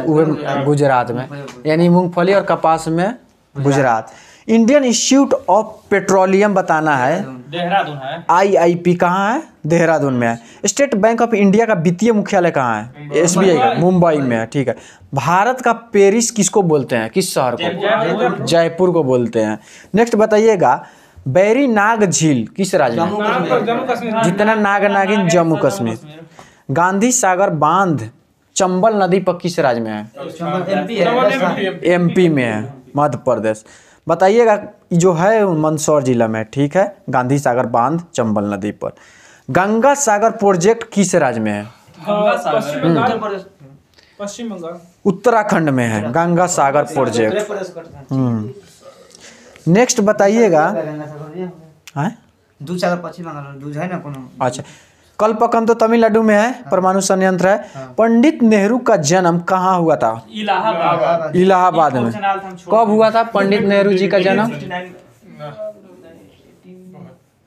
गुजरात में, यानी मूंगफली और कपास में Gujarat. Indian institute of petroleum बताना है। देहरादून है। IIP कहाँ है? देहरादून में है। स्टेट बैंक ऑफ इंडिया का वित्तीय मुख्यालय कहाँ है? SBI का मुंबई में है। ठीक है। भारत का पेरिस किसको बोलते हैं? किस शहर को? जयपुर को बोलते हैं। नेक्स्ट बताइएगा, बैरी नाग झील किस राज्य में? जम्मू कश्मीर। जितना नाग नागिन जम्मू कश्मीर। गांधी सागर बांध चंबल नदी पर किस राज्य में है? MP में है, मध्य प्रदेश। बताइएगा, जो है मंदसौर जिला में। ठीक है। गांधी सागर बांध चंबल नदी पर। गंगा सागर प्रोजेक्ट किस राज्य में है? पश्चिम बंगाल। उत्तराखंड में है गंगा सागर प्रोजेक्ट। नेक्स्ट बताइएगा, दूध सागर पश्चिम बंगाल दूध है ना कोनो। अच्छा, कल्पकम तो तमिलनाडु में है, परमाणु संयंत्र है। पंडित नेहरू का जन्म कहाँ हुआ था? इलाहाबाद में। कब हुआ था पंडित नेहरू जी का जन्म?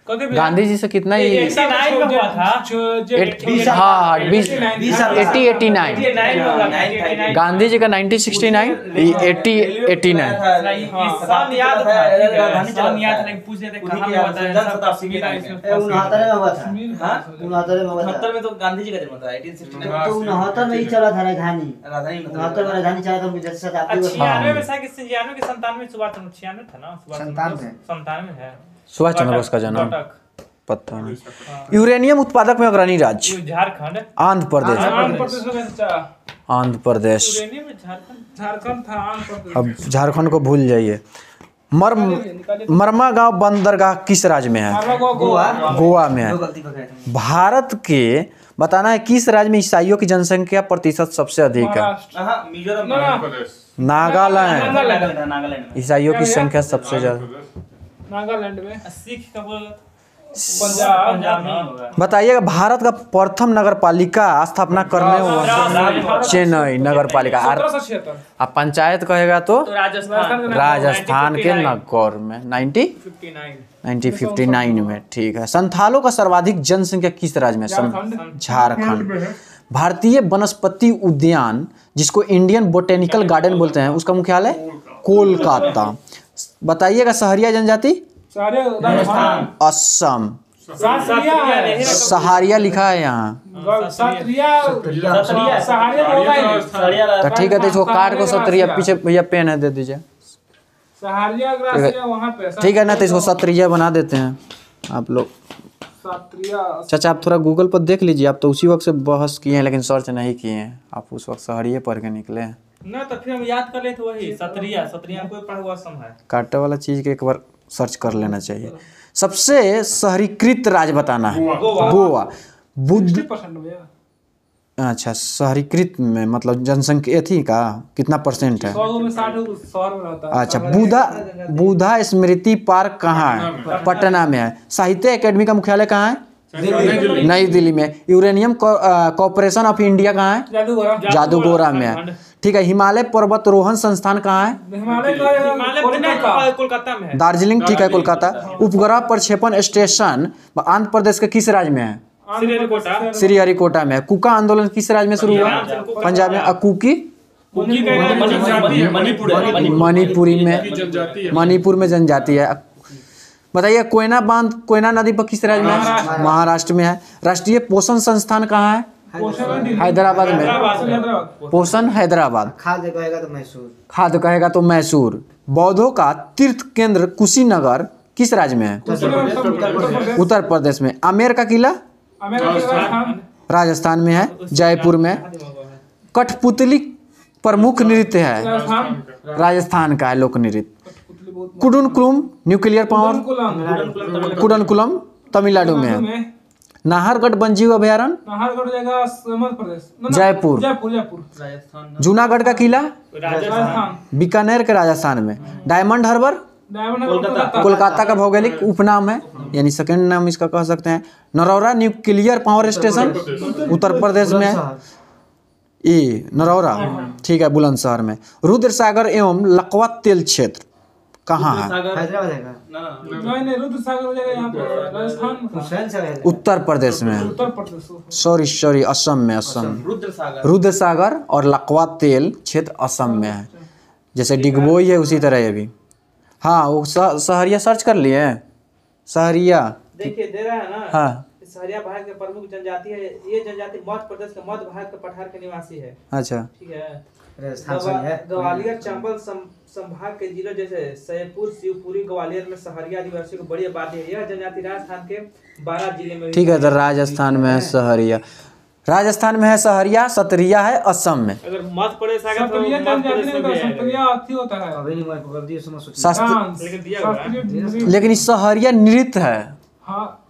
गांधी जी से कितना ही 89 में हुआ था। हाँ 80-89 गांधी जी का 1969 80-89 साल याद था, राजधानी चला साल याद नहीं, पूछ लेते कहाँ में होता है, शताब्दी में 69 में हुआ था। 69 में हुआ था। 69 में तो गांधी जी का जन्म था 1869 तो 69 में ही चला था राजधानी। राजधानी 69 में राजधानी चला था, उनकी जैसे शताब्दी। 96 में शायद 96 के 97 में सुभाष चंद्र 96 था ना, सुभाष चंद्र 97 है। सुभाष चंद्र बोस का जन्म कटक, पता नहीं। यूरेनियम उत्पादक में अग्रणी राज्य झारखंड, आंध्र प्रदेश। आंध्र प्रदेश में अच्छा, आंध्र प्रदेश। यूरेनियम में झारखंड था, आंध्र प्रदेश। अब झारखंड को भूल जाइए। मरमा गांव बंदरगाह किस राज्य में है? गोवा। गोवा में है। दो गलती पकड़े थे। भारत के बताना है किस राज्य में ईसाइयों की जनसंख्या प्रतिशत सबसे अधिक है? महाराष्ट्र, हां मिजोरम ना, आंध्र प्रदेश। नागालैंड। नागालैंड में ईसाइयों की संख्या सबसे ज्यादा। नागालैंड में। सिख का पंजाब में होगा। बताइएगा भारत का प्रथम नगर पालिका स्थापना करने हुआ चेन्नई नगर पालिका। 1776, अब पंचायत कहेगा तो राजस्थान राजस्थान के नागौर में 1959 में। ठीक है। संथालों का सर्वाधिक जनसंख्या किस राज्य में? झारखंड। भारतीय वनस्पति उद्यान जिसको इंडियन बोटेनिकल गार्डन बोलते हैं उसका मुख्यालय कोलकाता। बताइएगा सहरिया जनजाति? सारे राजस्थान, असम। सातरिया, सहारिया लिखा है यहाँ। सहारिया होगा ही। तो ठीक है, तो इसको काट को सत्रिया पीछे भैया पेन है दे दीजिए। सहारिया ग्रासिया वहाँ पे। ठीक है ना, तो इसको सत्रिया बना देते हैं आप लोग। सत्रिया, चाचा आप थोड़ा गूगल पर देख लीजिए, आप तो उसी वक्त से बहस किए हैं लेकिन सर्च नहीं किए हैं, आप उस वक्त सहरिये पढ़ के निकले हैं। ना तो फिर हम याद कर ले तो वही सत्रिया कोई पढ़ा हुआ सम है। काटे वाला चीज के एक बार सर्च कर लेना चाहिए। सबसे शहरीकृत राज्य बताना है। गोवा। बुद्ध 60% भैया। अच्छा, शहरीकृत में मतलब जनसंख्या थी का कितना परसेंट है? 100 में 60 शहर में रहता है। अच्छा, बुधा स्मृति पार्क कहाँ है? पटना में है। साहित्य एकेडमी का मुख्यालय कहाँ है? नई दिल्ली में। यूरेनियम कॉर्पोरेशन ऑफ इंडिया कहाँ है? जादूगोरा में है। ठीक है। हिमालय पर्वतारोहण संस्थान कहाँ है? हिमालय कोलकाता में है। दार्जिलिंग। ठीक है, कोलकाता। उपग्रह प्रक्षेपण स्टेशन आंध्र प्रदेश के किस राज्य में है? श्रीहरिकोटा में है। कुका आंदोलन किस राज्य में शुरू हुआ? पंजाब में। कुकी मणिपुरी में। मणिपुर में जनजाति है। बताइए कोयना बांध कोयना नदी पर किस राज्य में है? महाराष्ट्र में है। राष्ट्रीय पोषण संस्थान कहाँ है? हैदराबाद में। पोषण हैदराबाद। खाद्य कहेगा तो मैसूर। खाद्य कहेगा तो मैसूर। बौद्धों का तीर्थ केंद्र कुशीनगर किस राज्य में है? उत्तर प्रदेश में। आमेर का किला राजस्थान में है, जयपुर में। कठपुतली प्रमुख नृत्य है, राजस्थान का है लोक नृत्य। कुडनकुलम न्यूक्लियर पावर कुडनकुलम तमिलनाडु में है। नाहरगढ़ वन्यजीव अभयारण्य नाहरगढ़ जगह मध्य प्रदेश। जयपुर। राजस्थान। जूनागढ़ का किला राजस्थान। बीकानेर के राजस्थान में। डायमंड हार्बर कोलकाता का भौगोलिक उपनाम है, यानी सेकंड नाम इसका कह सकते हैं। Narora nuclear power station Uttar Pradesh में है। ये नरौरा। ठीक है, बुलंदशहर में। रुद्र सागर एवं लकवा तेल क्षेत्र कहाँ है? हैदराबाद है का? नहीं रुद्र सागर जगह यहाँ पे राजस्थान, उत्तर प्रदेश में। उत्तर प्रदेश। सॉरी असम में। असम रुद्र सागर और लकवा तेल क्षेत्र असम में है। जैसे डिगबोई है उसी तरह ये भी। हाँ, वो सहरिया सर्च कर लिए हैं। सहरिया देखिए दे रहा है ना। हाँ। सहरिया भारत के प्रमुख जनजाति है। ये जनजाति मध्य प्रदेश के मध्य भारत के पठार के निवासी है। अच्छा। ठीक है। राजस्थान से है। ग्वालियर चंबल संभाग के जिलों जैसे सैदपुर शिवपुरी ग्वालियर में सहरिया आदिवासियों की बड़ी आबादी है। यह जनजाति राजस्थान के 12 जिले में। ठीक है, तो राजस्थान में है सहरिया। राजस्थान में है सहरिया। सतरिया है असम में। अगर मध्य प्रदेश आएगा तो सत्रिया मध्य प्रदेश में भी आएगा। सत्रिया अथी होता है। अभी नहीं मैं पकड़ दिया समझ सोचिए। शास्त्र लेकिन दिया हुआ है। लेकिन इस सहरिया नृत्य है। हाँ,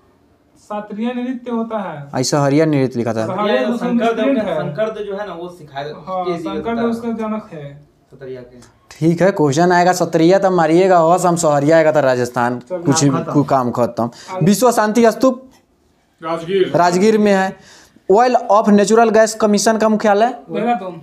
सत्रिया नृत्य होता है। ऐसा सहरिया नृत्य लिखा था। सहरिया तो संस्कृत है। शंकर जो है ना वो सिखाएगा। हाँ, शंकर तो उसका जनक है। सतरिया के। ठीक है, क्वेश्चन आएगा सतरिया तब मारिएगा, और हम सहरिया आएगा तो राजस्थान। कुछ काम खत्म। विश्व शांति स्तूप राजगीर में है। Oil of natural gas commission का मुख्यालय देहरादून।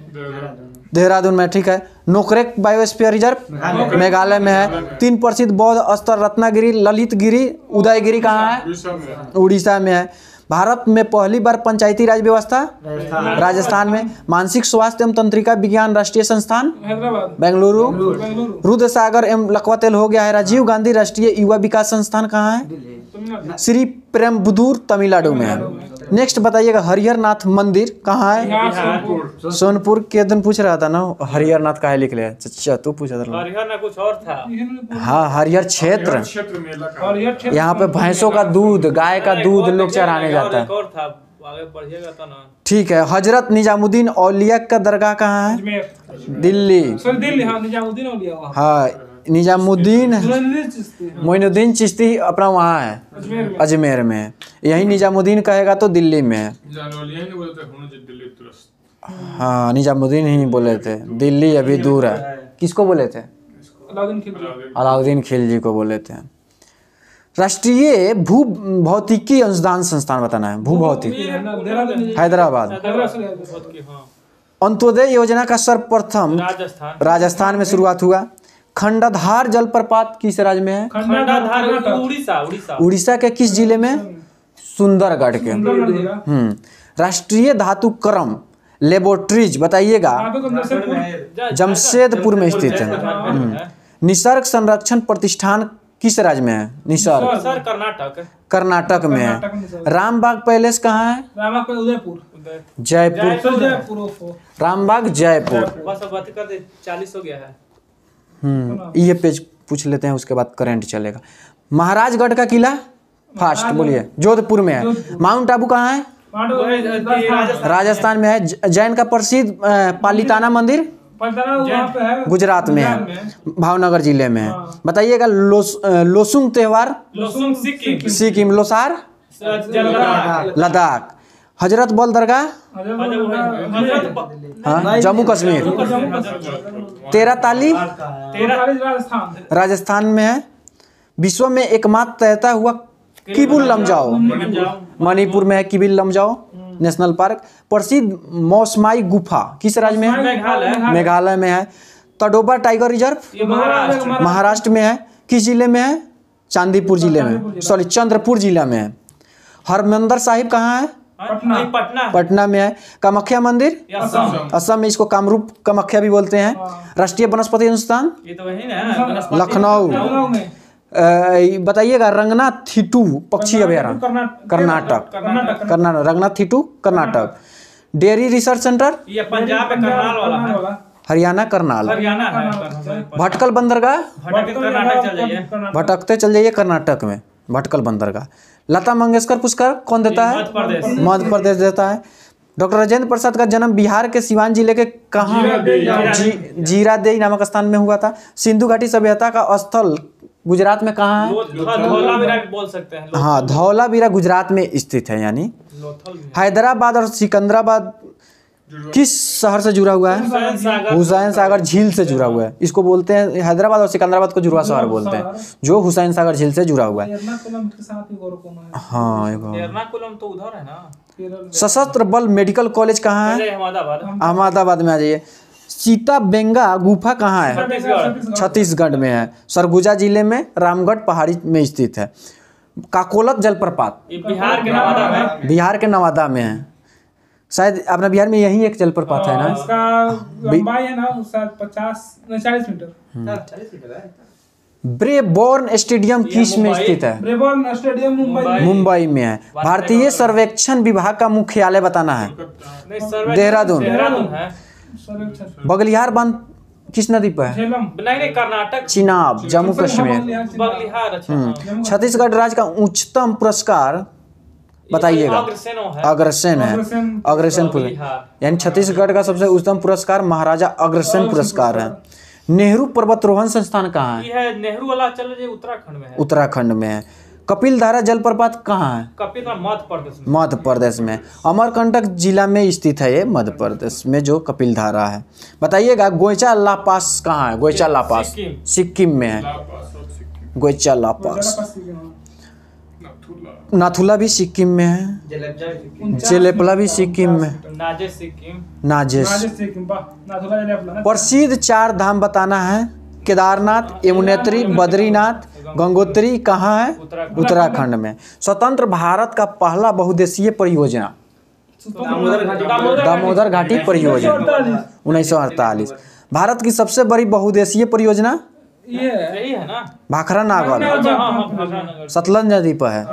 देहरादून में, ठीक है। नोकरेक बायोस्फीयर रिजर्व मेघालय में है। 3 प्रसिद्ध बौद्ध स्थल रत्नागिरी, ललितगिरी, उदयगिरी कहाँ है? उड़ीसा में उड़ीसा में है। भारत में पहली बार पंचायती राज व्यवस्था राजस्थान में। मानसिक स्वास्थ्य एवं तंत्रिका विज्ञान राष्ट्रीय संस्थान हैदराबाद बेंगलुरु। बेंगलुरु रुद्र सागर एवं लखवातेल हो गया है। राजीव गांधी राष्ट्रीय युवा विकास संस्थान कहाँ है? तमिलनाडु श्री पेरुम्बदूर तमिलनाडु में है। नेक्स्ट बताइएगा हरिहर नाथ मंदिर कहाँ है? सोनपुर सोनपुर के दिन पूछ रहा था ना हरिहर नाथ काहे लिख लिया? अच्छा तू पूछा था। हरिहर ना कुछ और था। हाँ हरिहर क्षेत्र, क्षेत्र मेला का और ये क्षेत्र यहाँ पे भैंसों का दूध, गाय का दूध लोग चराने जाता है। एक और था, आगे बढ़िएगा तो ना। ठीक है। हजरत निजामुद्दीन औलिया का दरगाह कहाँ है? अजमेर दिल्ली। सर दिल्ली हाँ निजामुद्दीन औलिया वहाँ हाँ निजामुद्दीन दुल्हन चिश्ती हाँ, मोइनुद्दीन चिश्ती अपना वहाँ है अजमेर में अजमेर में है। यही निजामुद्दीन कहेगा तो दिल्ली में है। जानवालिया नहीं बोलते होने जो दिल्ली तुरस्त। हाँ निजामुद्दीन ही बोले थे, दिल्ली अभी दूर है। किसको बोले थे? अलाउद्दीन खिलजी अलाउद्दीन खिलजी को बोले थे। राष्ट्रीय भू भौतिकी अनुसंधान संस्थान बताना है। भू भौतिकी देहरादून हैदराबाद। हाँ। अंत्योदय योजना का सर्वप्रथम राजस्थान राजस्थान में शुरुआत हुआ। खंडाधार जलप्रपात किस राज्य में है? खंडाधार उड़ीसा उड़ीसा उड़ीसा के किस जिले में? सुंदरगढ़ के। राष्ट्रीय धातु क्रम लेबोरेटरीज बताइएगा। जमशेदपुर में स्थित है। निसर्ग संरक्षण प्रतिष्ठान किस राज्य में है? निसर्ग सर कर्नाटक कर्नाटक में है। रामबाग पैलेस कहाँ है? रामा पे उदयपुर जयपुर। जयपुर रामबाग जयपुर। बस अब बात कर दे, 40 हो गया है। ये पेज पूछ लेते हैं उसके बाद करंट चलेगा। महाराजगढ़ का किला फास्ट बोलिए। जोधपुर में है। माउंट आबू कहाँ है? राजस्थान में है। जैन का प्रसिद्ध पालिताना मंदिर वहाँ पे है गुजरात में है, भावनगर जिले में है। बताइएगा लोसुंग त्योहार लोसुंग सिक्किम सिक्किम। लोसार लद्दाख। हजरत बल दरगाह हाँ जम्मू कश्मीर। तेराताली राजस्थान राजस्थान में है। विश्व में एकमात्र तैरता हुआ किबुल लमजाओ मणिपुर में है। किबिल लमजाओ नेशनल पार्क। प्रसिद्ध मौसमाई गुफा किस राज्य में है? मेघालय में है। तडोबा टाइगर रिजर्व महाराष्ट्र में है। किस जिले में है? चांदीपुर जिले में, सॉरी चंद्रपुर जिला में है। हरमंदिर साहिब कहाँ है? पटना पटना में है। कामाख्या मंदिर असम में, इसको कामरूप कामाख्या भी बोलते हैं। राष्ट्रीय वनस्पति अनुष्ठान ये तो वही ना लखनऊ। में बताइएगा रंगनाथिटू पक्षी अभयारण्य Karnataka. Ranganathittu Karnataka. Dairy research centre ये पंजाब में करनाल वाला है। हरियाणा करनाल। हरियाणा है। भटकल बंदरगाह भटक कर्नाटक चल जाइए। भटकते चल जाइए कर्नाटक में भटकल बंदरगाह। लता मंगेशकर पुरस्कार कौन देता है? मध्य प्रदेश मध्य प्रदेश देता है। डॉक्टर राजेंद्र प्रसाद का जन्म बिहार के सिवान जिले के कहाँ जीरादेई नामक स्थान में हुआ था। सिंधु घाटी सभ्यता का स्थल गुजरात में कहाँ है? धौलावीरा भी बोल सकते हैं। हाँ धौलावीरा गुजरात में स्थित है। यानी लोथल भी। हैदराबाद और सिकंदराबाद किस शहर से जुड़ा हुआ है? हुसैन सागर झील से जुड़ा हुआ है। इसको बोलते हैं हैदराबाद और सिकंदराबाद को जुड़वा शहर बोलते हैं, जो हुसैन सागर झील से जुड़ा हुआ है। एर्नाकुलम के साथ ही और कौन है? हाँ एर्नाकुलम तो उधर है ना। केरल में सशस्त्र बल मेडिकल कॉलेज कहाँ है? अहमदाबाद अहमदाबाद में आ जाइए। सीता बेंगा गुफा कहाँ है? छत्तीसगढ़। छत्तीसगढ़ में है। सरगुजा जिले में रामगढ़ पहाड़ी में स्थित है। काकोलत जलप्रपात ये बिहार के नवादा में। बिहार के नवादा में है। शायद अपना बिहार में यही एक जलप्रपात है ना। इसका लंबाई है ना शायद 40 मीटर। ब्रेबॉर्न स्टेडियम किस में स्थित है? ब्रेबॉर्न स्टेडियम मुंबई में है। भारतीय सर्वेक्षण विभाग का मुख्यालय बताना है। देहरादून। देहरादून है। बगलिहार बांध किस नदी पर है? झेलम नहीं कर्नाटक। चिनाब जम्मू कश्मीर। बगलिहार। अच्छा छत्तीसगढ़ राज्य का उच्चतम पुरस्कार बताइएगा। अग्रसेन है। अग्रसेन पुरस्कार यानी छत्तीसगढ़ का सबसे उच्चतम पुरस्कार महाराजा अग्रसेन पुरस्कार है। नेहरू पर्वतारोहण संस्थान कहाँ है? ये नेहरू वाला चल रही उत्तराखंड में है। उत्तराखंड में है। कपिल धारा जलप्रपात कहाँ है? कपिल मध्य प्रदेश में। मध्य प्रदेश में। अमरकंटक जिला में स्थित है ये मध्य प्रदेश में जो कपिल धारा है। बताइएगा गोइचा ला पास कहाँ है? गोइचा ला पास सिक्किम में है। गोइचा ला पास। नाथुला भी सिक्किम में है, जेलेपला भी सिक्किम में, नाजेस सिक्किम, नाजेस। सिक्किम वाह नाथुला जलेपला ना। प्रसिद्ध 4 धाम बताना है। केदारनाथ, यमुनोत्री, बद्रीनाथ, गंगोत्री कहाँ है? उत्तराखंड में। स्वतंत्र भारत का पहला बहुउद्देशीय परियोजना दामोदर घाटी परियोजना 1948। भारत की सबसे बड़ी बहुउद्देशीय परियोजना यही है ना, भाखरा नागल हाँ, सतलज नदी पर है।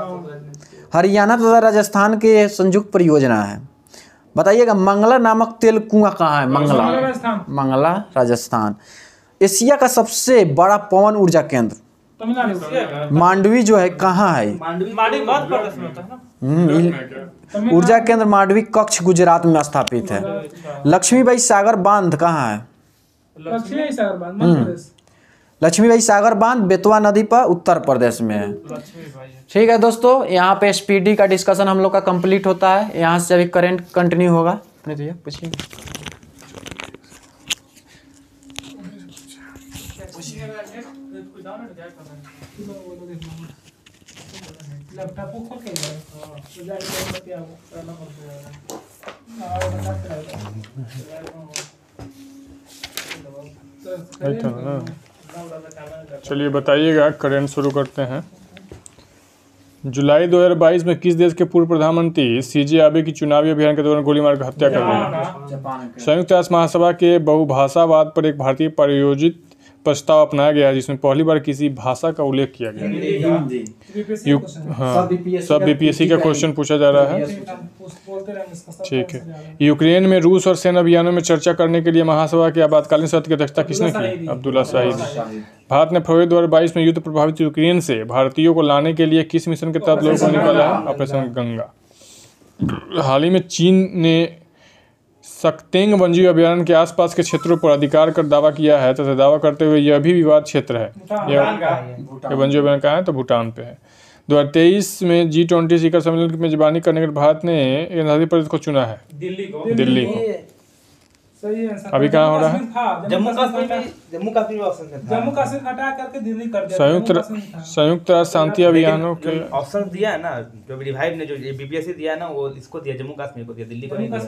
हरियाणा तथा राजस्थान के संयुक्त परियोजना है। बताइएगा मंगला नामक तेल कुआं कहाँ है? मंगला राजस्थान। एशिया का सबसे बड़ा पवन ऊर्जा केंद्र मांडवी जो है कहाँ है? मांडवी मध्य प्रदेश में होता है ना। ऊर्जा केंद्र मांडवी कच्छ गुजरात में स्थापित है। लक्ष्मीबाई सागर बांध कहाँ है? लक्ष्मीबाई सागर बांध बेतवा नदी पर उत्तर प्रदेश में है। ठीक है दोस्तों, यहाँ पे स्पीडी का डिस्कशन हम लोग का कंप्लीट होता है। यहाँ से अभी करंट कंटिन्यू होगा। अपने भैया पूछिए। चलिए बताइएगा, करंट शुरू करते हैं। जुलाई 2022 में किस देश के पूर्व प्रधानमंत्री सीजे आबे की चुनावी अभियान के दौरान गोली मारकर हत्या कर दी? संयुक्त राष्ट्र महासभा के बहुभाषावाद पर एक भारतीय प्रायोजित प्रस्ताव अपनाया गया है, जिसमें पहली बार किसी भाषा का उल्लेख किया गया। सब बीपीएससी का क्वेश्चन पूछा जा रहा है। ठीक है। यूक्रेन में रूस और सैन्य अभियानों में चर्चा करने के लिए महासभा के आपातकालीन सत्र की अध्यक्षता किसने की? अब्दुल्ला शाहिद। भारत ने फरवरी 2022 में युद्ध प्रभावित यूक्रेन से भारतीयों को लाने के लिए किस मिशन के तहत लोगों को निकाला है? ऑपरेशन गंगा। हाल ही में चीन ने सक्तेंग वन्यजीव अभयारण्य के आसपास के क्षेत्रों पर अधिकार कर दावा किया है, तथा दावा करते हुए यह भी विवाद क्षेत्र है। यह वन्यजीव अभयारण्य कहाँ है? तो भूटान पे है। 2023 में G20 शिखर सम्मेलन की मेजबानी करने के लिए भारत ने एक निर्धारित प्रदेश को चुना है, दिल्ली को। अभी कहाँ हो रहा है? जम्मू कश्मीर हटा करके दिल्ली कर दिया। संयुक्त राष्ट्र शांति अभियानों के ऑप्शन दिया है ना, जो रिवाइव ने जो बीपीएससी दिया है ना, वो इसको दिया, जम्मू कश्मीर को दिया, दिल्ली को नहीं दिया।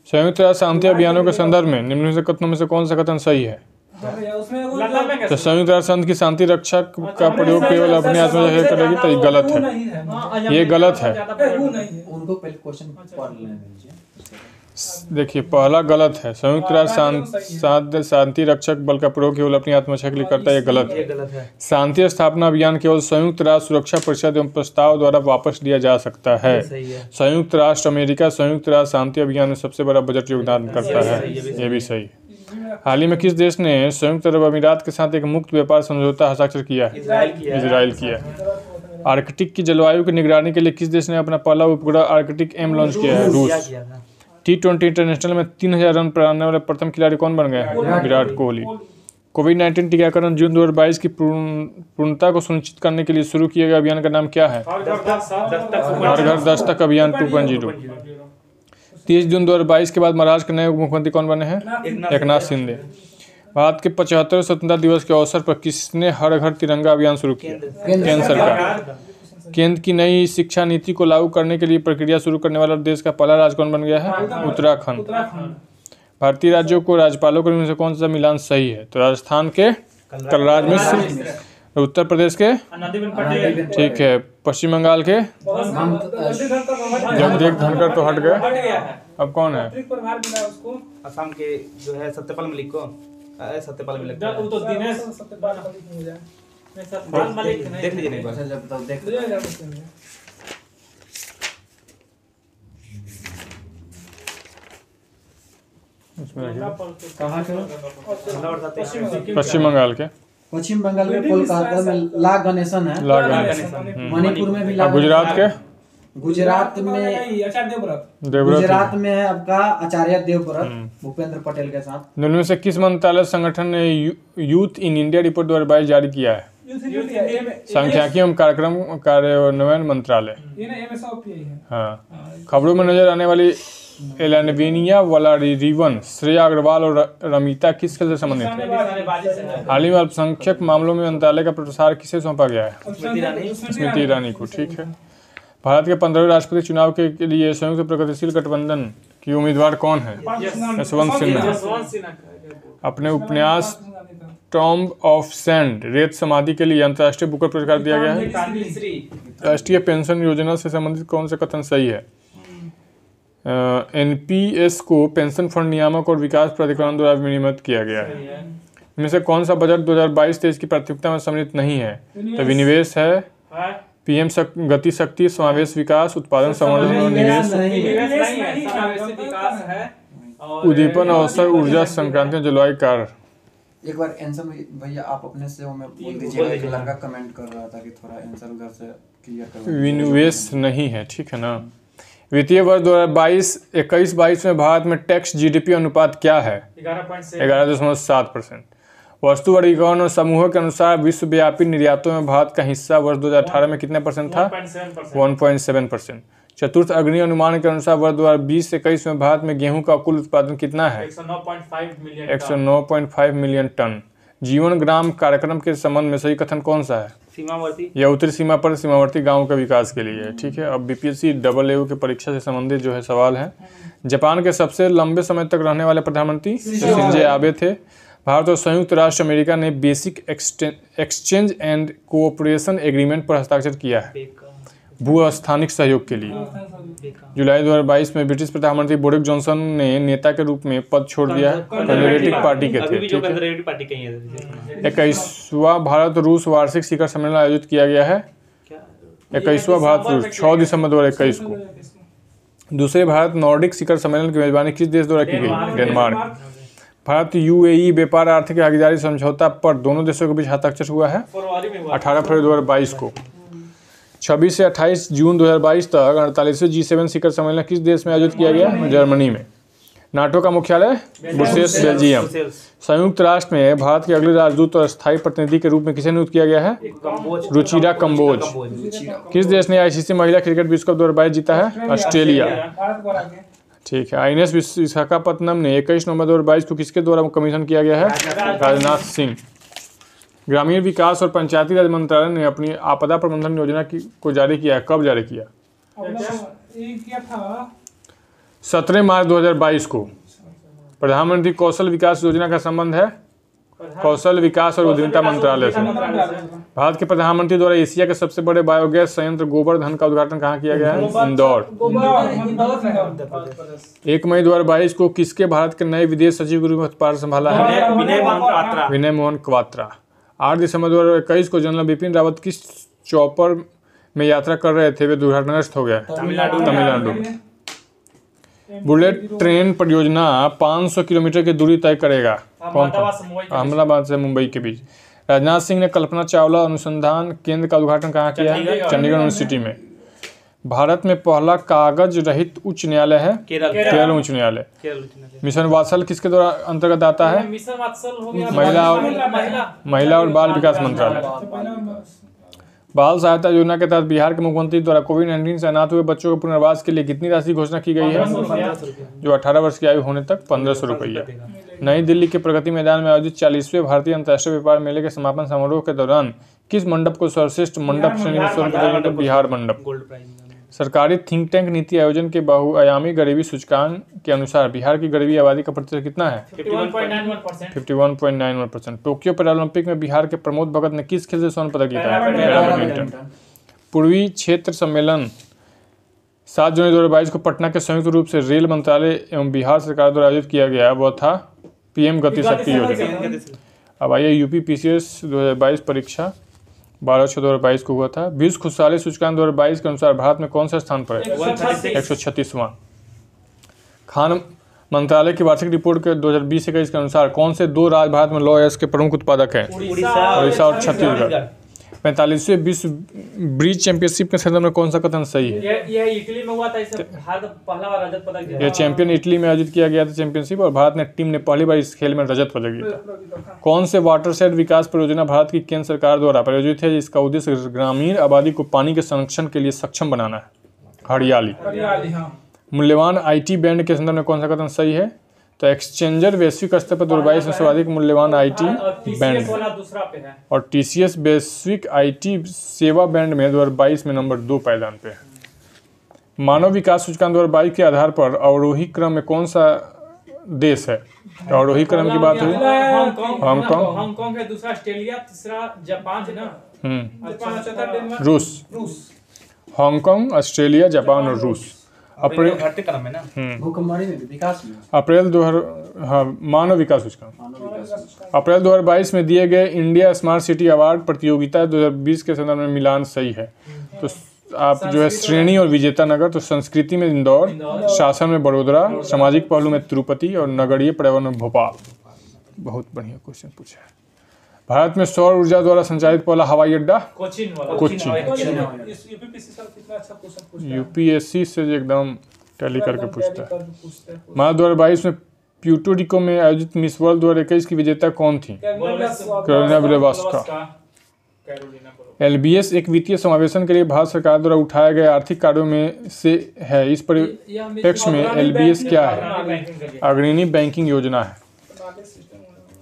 संयुक्त राष्ट्र शांति अभियानों के संदर्भ में निम्न से कथनों में से कौन सा कथन सही है? तो संयुक्त राष्ट्र संघ की शांति रक्षक का प्रयोग केवल अपने आत्मरक्षा करेगी, तो ये गलत है। ये गलत है। उनको पहले क्वेश्चन पढ़ लेने दीजिए। देखिए, पहला गलत है। संयुक्त राष्ट्र शांति रक्षक बल का प्रयोग केवल अपनी आत्मरक्षा के लिए करता है, ये गलत है। शांति स्थापना अभियान केवल संयुक्त राष्ट्र सुरक्षा परिषद एवं प्रस्ताव द्वारा वापस लिया जा सकता है। संयुक्त राष्ट्र अमेरिका संयुक्त राष्ट्र शांति अभियान में सबसे बड़ा बजट योगदान करता है, ये भी सही। हाल ही में किस देश ने संयुक्त अरब अमीरात के साथ एक मुक्त व्यापार समझौता हस्ताक्षर किया है? इजराइल किया है। आर्कटिक की जलवायु की निगरानी के लिए किस देश ने अपना पहला उपग्रह आर्कटिक एम लॉन्च किया है? रूस। T20 इंटरनेशनल में 3000 रन बनाने वाले प्रथम खिलाड़ी कौन बन गए? विराट कोहली। कोविड-19 टीकाकरण जून 2022 की पूर्णता को सुनिश्चित करने के लिए शुरू किए गए अभियान का नाम क्या है? हर घर दस्तक अभियान 2.0। 30 जून 2022 के बाद महाराष्ट्र के नए उप मुख्यमंत्री कौन बने हैं? एकनाथ शिंदे। भारत के 75वें स्वतंत्रता दिवस के अवसर पर किसने हर घर तिरंगा अभियान शुरू किया? केंद्र सरकार। केंद्र की नई शिक्षा नीति को लागू करने के लिए प्रक्रिया शुरू करने वाला देश का पहला राज्य कौन बन गया है? उत्तराखंड। भारतीय राज्यों को राज्यपालों के से कौन सा मिलान सही है? तो राजस्थान के कलराज मिश्र, उत्तर प्रदेश के ठीक है, पश्चिम बंगाल के जगदेव धनखड़ तो हट गए, अब कौन है? असम के जो है सत्यपाल मलिक को, सत्यपाल मलिक देख लीजिए एक बार। पश्चिम बंगाल के कोलकाता में ला गणेशन है। मणिपुर में भी ला। गुजरात के? गुजरात में है आपका आचार्य देवव्रत भूपेंद्र पटेल के साथ। निम्न से किस मंत्रालय संगठन ने यूथ इन इंडिया रिपोर्ट 2022 जारी किया है? सांख्यिकी एवं कार्यक्रम कार्यान्वयन मंत्रालय। हाँ। खबरों में नजर आने वाली एलानवेनिया वलारिवन, श्रेया अग्रवाल और रमिता किस खेल से संबंधित है? हाल ही में अल्पसंख्यक मामलों में मंत्रालय का प्रसार किसे सौंपा गया है? स्मृति ईरानी को। ठीक है। भारत के 15वें राष्ट्रपति चुनाव के लिए संयुक्त प्रगतिशील गठबंधन की उम्मीदवार कौन है? यशवंत सिन्हा। अपने उपन्यास टॉम्ब ऑफ सैंड, रेत समाधि के लिए अंतर्राष्ट्रीय बुकर पुरस्कार दिया गया है। राष्ट्रीय पेंशन योजना से संबंधित कौन सा कथन सही है? एनपीएस को पेंशन फंड नियामक और विकास प्राधिकरण द्वारा विनियमित किया गया है। इनमें से कौन सा बजट 2022-23 की प्राथमिकता में सम्मिलित नहीं है? तो विनिवेश है, पीएम गति शक्ति, समावेश विकास, उत्पादन संवर्धन और निवेश, उद्दीपन, अवसर, ऊर्जा संक्रांति, जलवायु कार्य। एक बार आंसर भैया आप अपने से में बोल दीजिएगा। एक लड़का कमेंट कर रहा था कि थोड़ा आंसर उधर से क्लियर कर। विनिवेश नहीं है। ठीक है ना। वित्तीय वर्ष 2021-22 में भारत में टैक्स जीडीपी अनुपात क्या है? 11.7%। वस्तु वर्गीकरण और समूहों के अनुसार विश्वव्यापी निर्यातों में भारत का हिस्सा वर्ष 2018 में कितने परसेंट था? 1.7%। चतुर्थ अग्नि अनुमान के अनुसार वर्ष 2020-21 में भारत में गेहूं का कुल उत्पादन कितना है? 109.5 मिलियन टन। जीवन ग्राम कार्यक्रम के संबंध में सही कथन कौन सा है? सीमावर्ती। यह उत्तरी सीमा पर सीमावर्ती गांवों के विकास के लिए है। ठीक है। अब बीपीएससी AAA की परीक्षा से संबंधित जो है सवाल है। जापान के सबसे लंबे समय तक रहने वाले प्रधानमंत्री शिंजो आबे थे। भारत और संयुक्त राष्ट्र अमेरिका ने basic exchange and cooperation agreement पर हस्ताक्षर किया है भू-स्थानिक सहयोग के लिए। जुलाई 2022 में ब्रिटिश प्रधानमंत्री बोरिस जॉनसन ने नेता के रूप में पद छोड़ दिया है। कंजर्वेटिव पार्टी के थे। 21वां भारत रूस वार्षिक शिखर सम्मेलन आयोजित किया गया है। 21वां भारत रूस 6 दिसंबर 2021 को। दूसरे भारत नॉर्डिक शिखर सम्मेलन की मेजबानी किस देश द्वारा की गई? डेनमार्क। भारत UAE व्यापार आर्थिक भागीदारी समझौता पर दोनों देशों के बीच हस्ताक्षर हुआ है 18 फरवरी 2022 को। 26 से 28 जून 2022 तक 48वें G7 शिखर सम्मेलन किस देश में आयोजित किया गया? जर्मनी में। नाटो का मुख्यालय ब्रुसेल्स, बेल्जियम। संयुक्त राष्ट्र में भारत के अगले राजदूत और स्थायी प्रतिनिधि के रूप में किसे नियुक्त किया गया है? रुचिरा कंबोज। किस देश ने ICC महिला क्रिकेट विश्व कप 2022 जीता है? ऑस्ट्रेलिया। ठीक है। INS विशाखापत्तनम ने 21 नवंबर 2022 को किसके द्वारा कमीशन किया गया है? राजनाथ सिंह। ग्रामीण विकास और पंचायती राज मंत्रालय ने अपनी आपदा प्रबंधन योजना को जारी किया है। कब जारी किया? 17 मार्च 2022 को। प्रधानमंत्री कौशल विकास योजना का संबंध है कौशल विकास और उद्यमिता मंत्रालय से। भारत के प्रधानमंत्री द्वारा एशिया के सबसे बड़े बायोगैस संयंत्र गोबर्धन का उद्घाटन कहाँ किया गया है? इंदौर। 1 मई 2022 को किसके भारत के नए विदेश सचिव के रूप में पदभार संभाला है? विनय मोहन क्वात्रा। 8 दिसंबर 2021 को जनरल बिपिन रावत किस चॉपर में यात्रा कर रहे थे? वे दुर्घटनाग्रस्त हो गए तमिलनाडु। बुलेट ट्रेन परियोजना 500 किलोमीटर की दूरी तय करेगा। अहमदाबाद से मुंबई के बीच। राजनाथ सिंह ने कल्पना चावला अनुसंधान केंद्र का उद्घाटन कहाँ किया है? चंडीगढ़ यूनिवर्सिटी में। भारत में पहला कागज रहित उच्च न्यायालय है केरल उच्च न्यायालय। मिशन वात्सल किसके द्वारा अंतर्गत आता है? महिला और बाल विकास मंत्रालय। बाल सहायता योजना के तहत बिहार के मुख्यमंत्री द्वारा कोविड-19 से अनाथ हुए बच्चों के पुनर्वास के लिए कितनी राशि घोषणा की गई है? जो 18 वर्ष की आयु होने तक 1500 रुपया। नई दिल्ली के प्रगति मैदान में आयोजित 40वें भारतीय अंतर्राष्ट्रीय व्यापार मेले के समापन समारोह के दौरान किस मंडप को सर्वश्रेष्ठ मंडप श्रेणी में स्वर्ण पदक मिला? बिहार मंडप। सरकारी थिंक टैंक नीति आयोजन के बहुआयामी गरीबी सूचकांक के अनुसार बिहार की गरीबी आबादी का प्रतिशत कितना है? 51.91%। टोक्यो पैरालंपिक में बिहार के प्रमोद भगत ने किस खेल से स्वर्ण पदक जीता है? बैडमिंटन। पूर्वी क्षेत्र सम्मेलन 7 जनवरी 2022 को पटना के संयुक्त रूप से रेल मंत्रालय एवं बिहार सरकार द्वारा आयोजित किया गया। वह था PM गति शक्ति योजना। अब आइए UPPCS 2022 परीक्षा 12/6/2022 को हुआ था। विश्व खुशहाली सूचकांक 2022 के अनुसार भारत में कौन सा स्थान पर है? 136वां। खान मंत्रालय की वार्षिक रिपोर्ट के 2020-21 के अनुसार कौन से 2 राज्य भारत में लौह अयस्क के प्रमुख उत्पादक हैं? उड़ीसा और छत्तीसगढ़। 45वें विश्व ब्रिज चैंपियनशिप के संदर्भ में कौन सा कथन सही है? यह इटली में हुआ था। इससे भारत पहला बार रजत पदक जीता। यह चैंपियन इटली में आयोजित किया गया था चैंपियनशिप और भारत ने टीम ने पहली बार इस खेल में रजत पदक जीता। कौन से वाटरशेड विकास परियोजना भारत की केंद्र सरकार द्वारा प्रायोजित है जिसका उद्देश्य ग्रामीण आबादी को पानी के संरक्षण के लिए सक्षम बनाना है? हरियाली। मूल्यवान आईटी बैंड के संदर्भ में कौन सा कथन सही है? तो एक्सचेंजर वैश्विक स्तर पर 2022 में सर्वाधिक मूल्यवान आईटी बैंड वाला दूसरा पे है। और टीसीएस वैश्विक आईटी सेवा बैंड में 2022 में नंबर 2 पायदान पे है। मानव विकास सूचकांक 2022 के आधार पर अवरोही क्रम में कौन सा देश है? तो अवरोही क्रम की बात हुई हांगकांग, हांगकांग है, दूसरा ऑस्ट्रेलिया, तीसरा जापान है ना। जापान, चौथा डेनमार्क, रूस। हांगकांग, ऑस्ट्रेलिया, जापान और रूस। अप्रैल घटते क्रम में ना। अप्रैल 2000 हाँ मानव विकास सूचकांक अप्रैल 2022 में दिए गए इंडिया स्मार्ट सिटी अवार्ड प्रतियोगिता 2020 के संदर्भ में मिलान सही है। तो आप जो है श्रेणी और विजेता नगर, तो संस्कृति में इंदौर, शासन में बड़ोदरा, सामाजिक पहलू में तिरुपति और नगरीय पर्यावरण में भोपाल। बहुत बढ़िया क्वेश्चन पूछा है। भारत में सौर ऊर्जा द्वारा संचालित पहला हवाई अड्डा कोचिन कोच्चि। यूपीपीएससी सर कितना अच्छा क्वेश्चन पूछता है। यूपीएससी से एकदम टैली करके पूछता है। मार्च 2022 में प्यूर्टो रिको में आयोजित मिस वर्ल्ड 2021 की विजेता कौन थी? कैरोलिना विलेवास्का। एलबीएस एक वित्तीय समावेशन के लिए भारत सरकार द्वारा उठाए गए आर्थिक कार्यों में से है। इस परिप्रेक्ष्य में एलबीएस क्या है? अग्रणी बैंकिंग योजना है।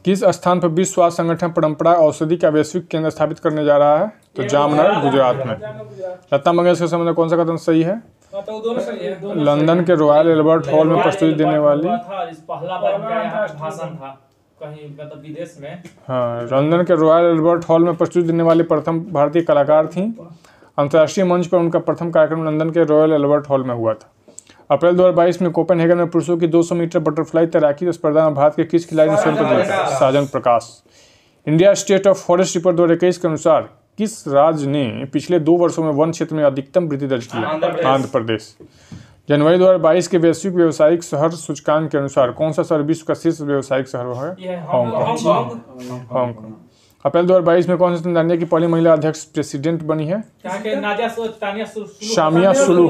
किस स्थान पर विश्व स्वास्थ्य संगठन परंपरा औषधि का वैश्विक केंद्र स्थापित करने जा रहा है? तो जामनगर, गुजरात में। लता मंगेशकर के संबंध में कौन सा कथन सही है? लंदन के रॉयल एल्बर्ट हॉल में प्रस्तुति देने वाली पहला बार उनका यहाँ पे भाषण था कहीं मतलब विदेश में। हाँ, लंदन के रॉयल एल्बर्ट हॉल में प्रस्तुति देने वाली प्रथम भारतीय कलाकार थी। अंतर्राष्ट्रीय मंच पर उनका प्रथम कार्यक्रम लंदन के रॉयल एल्बर्ट हॉल में हुआ था। अप्रैल 2022 में कोपेनहेगन में पुरुषों की 200 मीटर बटरफ्लाई तैराकी स्पर्धा में भारत के किस खिलाड़ी ने स्वर्ण पदक जीता? Sajan Prakash. India state of forest report 2021 के अनुसार किस राज्य ने पिछले 2 वर्षों में वन क्षेत्र में अधिकतम वृद्धि दर्ज की? आंध्र प्रदेश। जनवरी 2022 के वैश्विक व्यावसायिक शहर सूचकांक के अनुसार कौन सा शहर विश्व का शीर्ष व्यावसायिक शहर है? हांगकांग। अप्रैल 2022 में कौन सी तंजानिया की पहली महिला अध्यक्ष प्रेसिडेंट बनी है? शामिया सुलू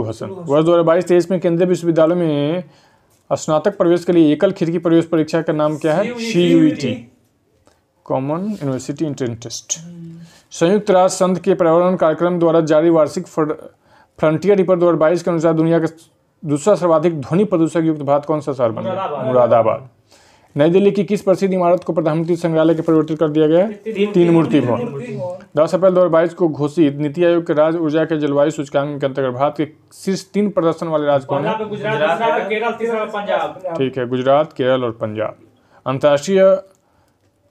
हसन। वर्ष 2022-23 में केंद्रीय विश्वविद्यालय में स्नातक प्रवेश के लिए एकल खिड़की प्रवेश परीक्षा का नाम क्या है? CUET, common university entrance test. संयुक्त राष्ट्र संघ के पर्यावरण कार्यक्रम द्वारा जारी वार्षिक फ्रंटियर रिपोर्ट 2022 के अनुसार दुनिया का दूसरा सर्वाधिक ध्वनि प्रदूषक युक्त भारत कौन सा शहर बन गया? मुरादाबाद। नई दिल्ली की किस प्रसिद्ध इमारत को प्रधानमंत्री संग्रहालय के परिवर्तित कर दिया गया है? 3 मूर्ति भवन। 10 अप्रैल 2022 को घोषित नीति आयोग के राज्य ऊर्जा के जलवायु सूचकांक के अंतर्गत भारत के शीर्ष 3 प्रदर्शन वाले राज्य कौन है? ठीक है, गुजरात, केरल और पंजाब। अंतर्राष्ट्रीय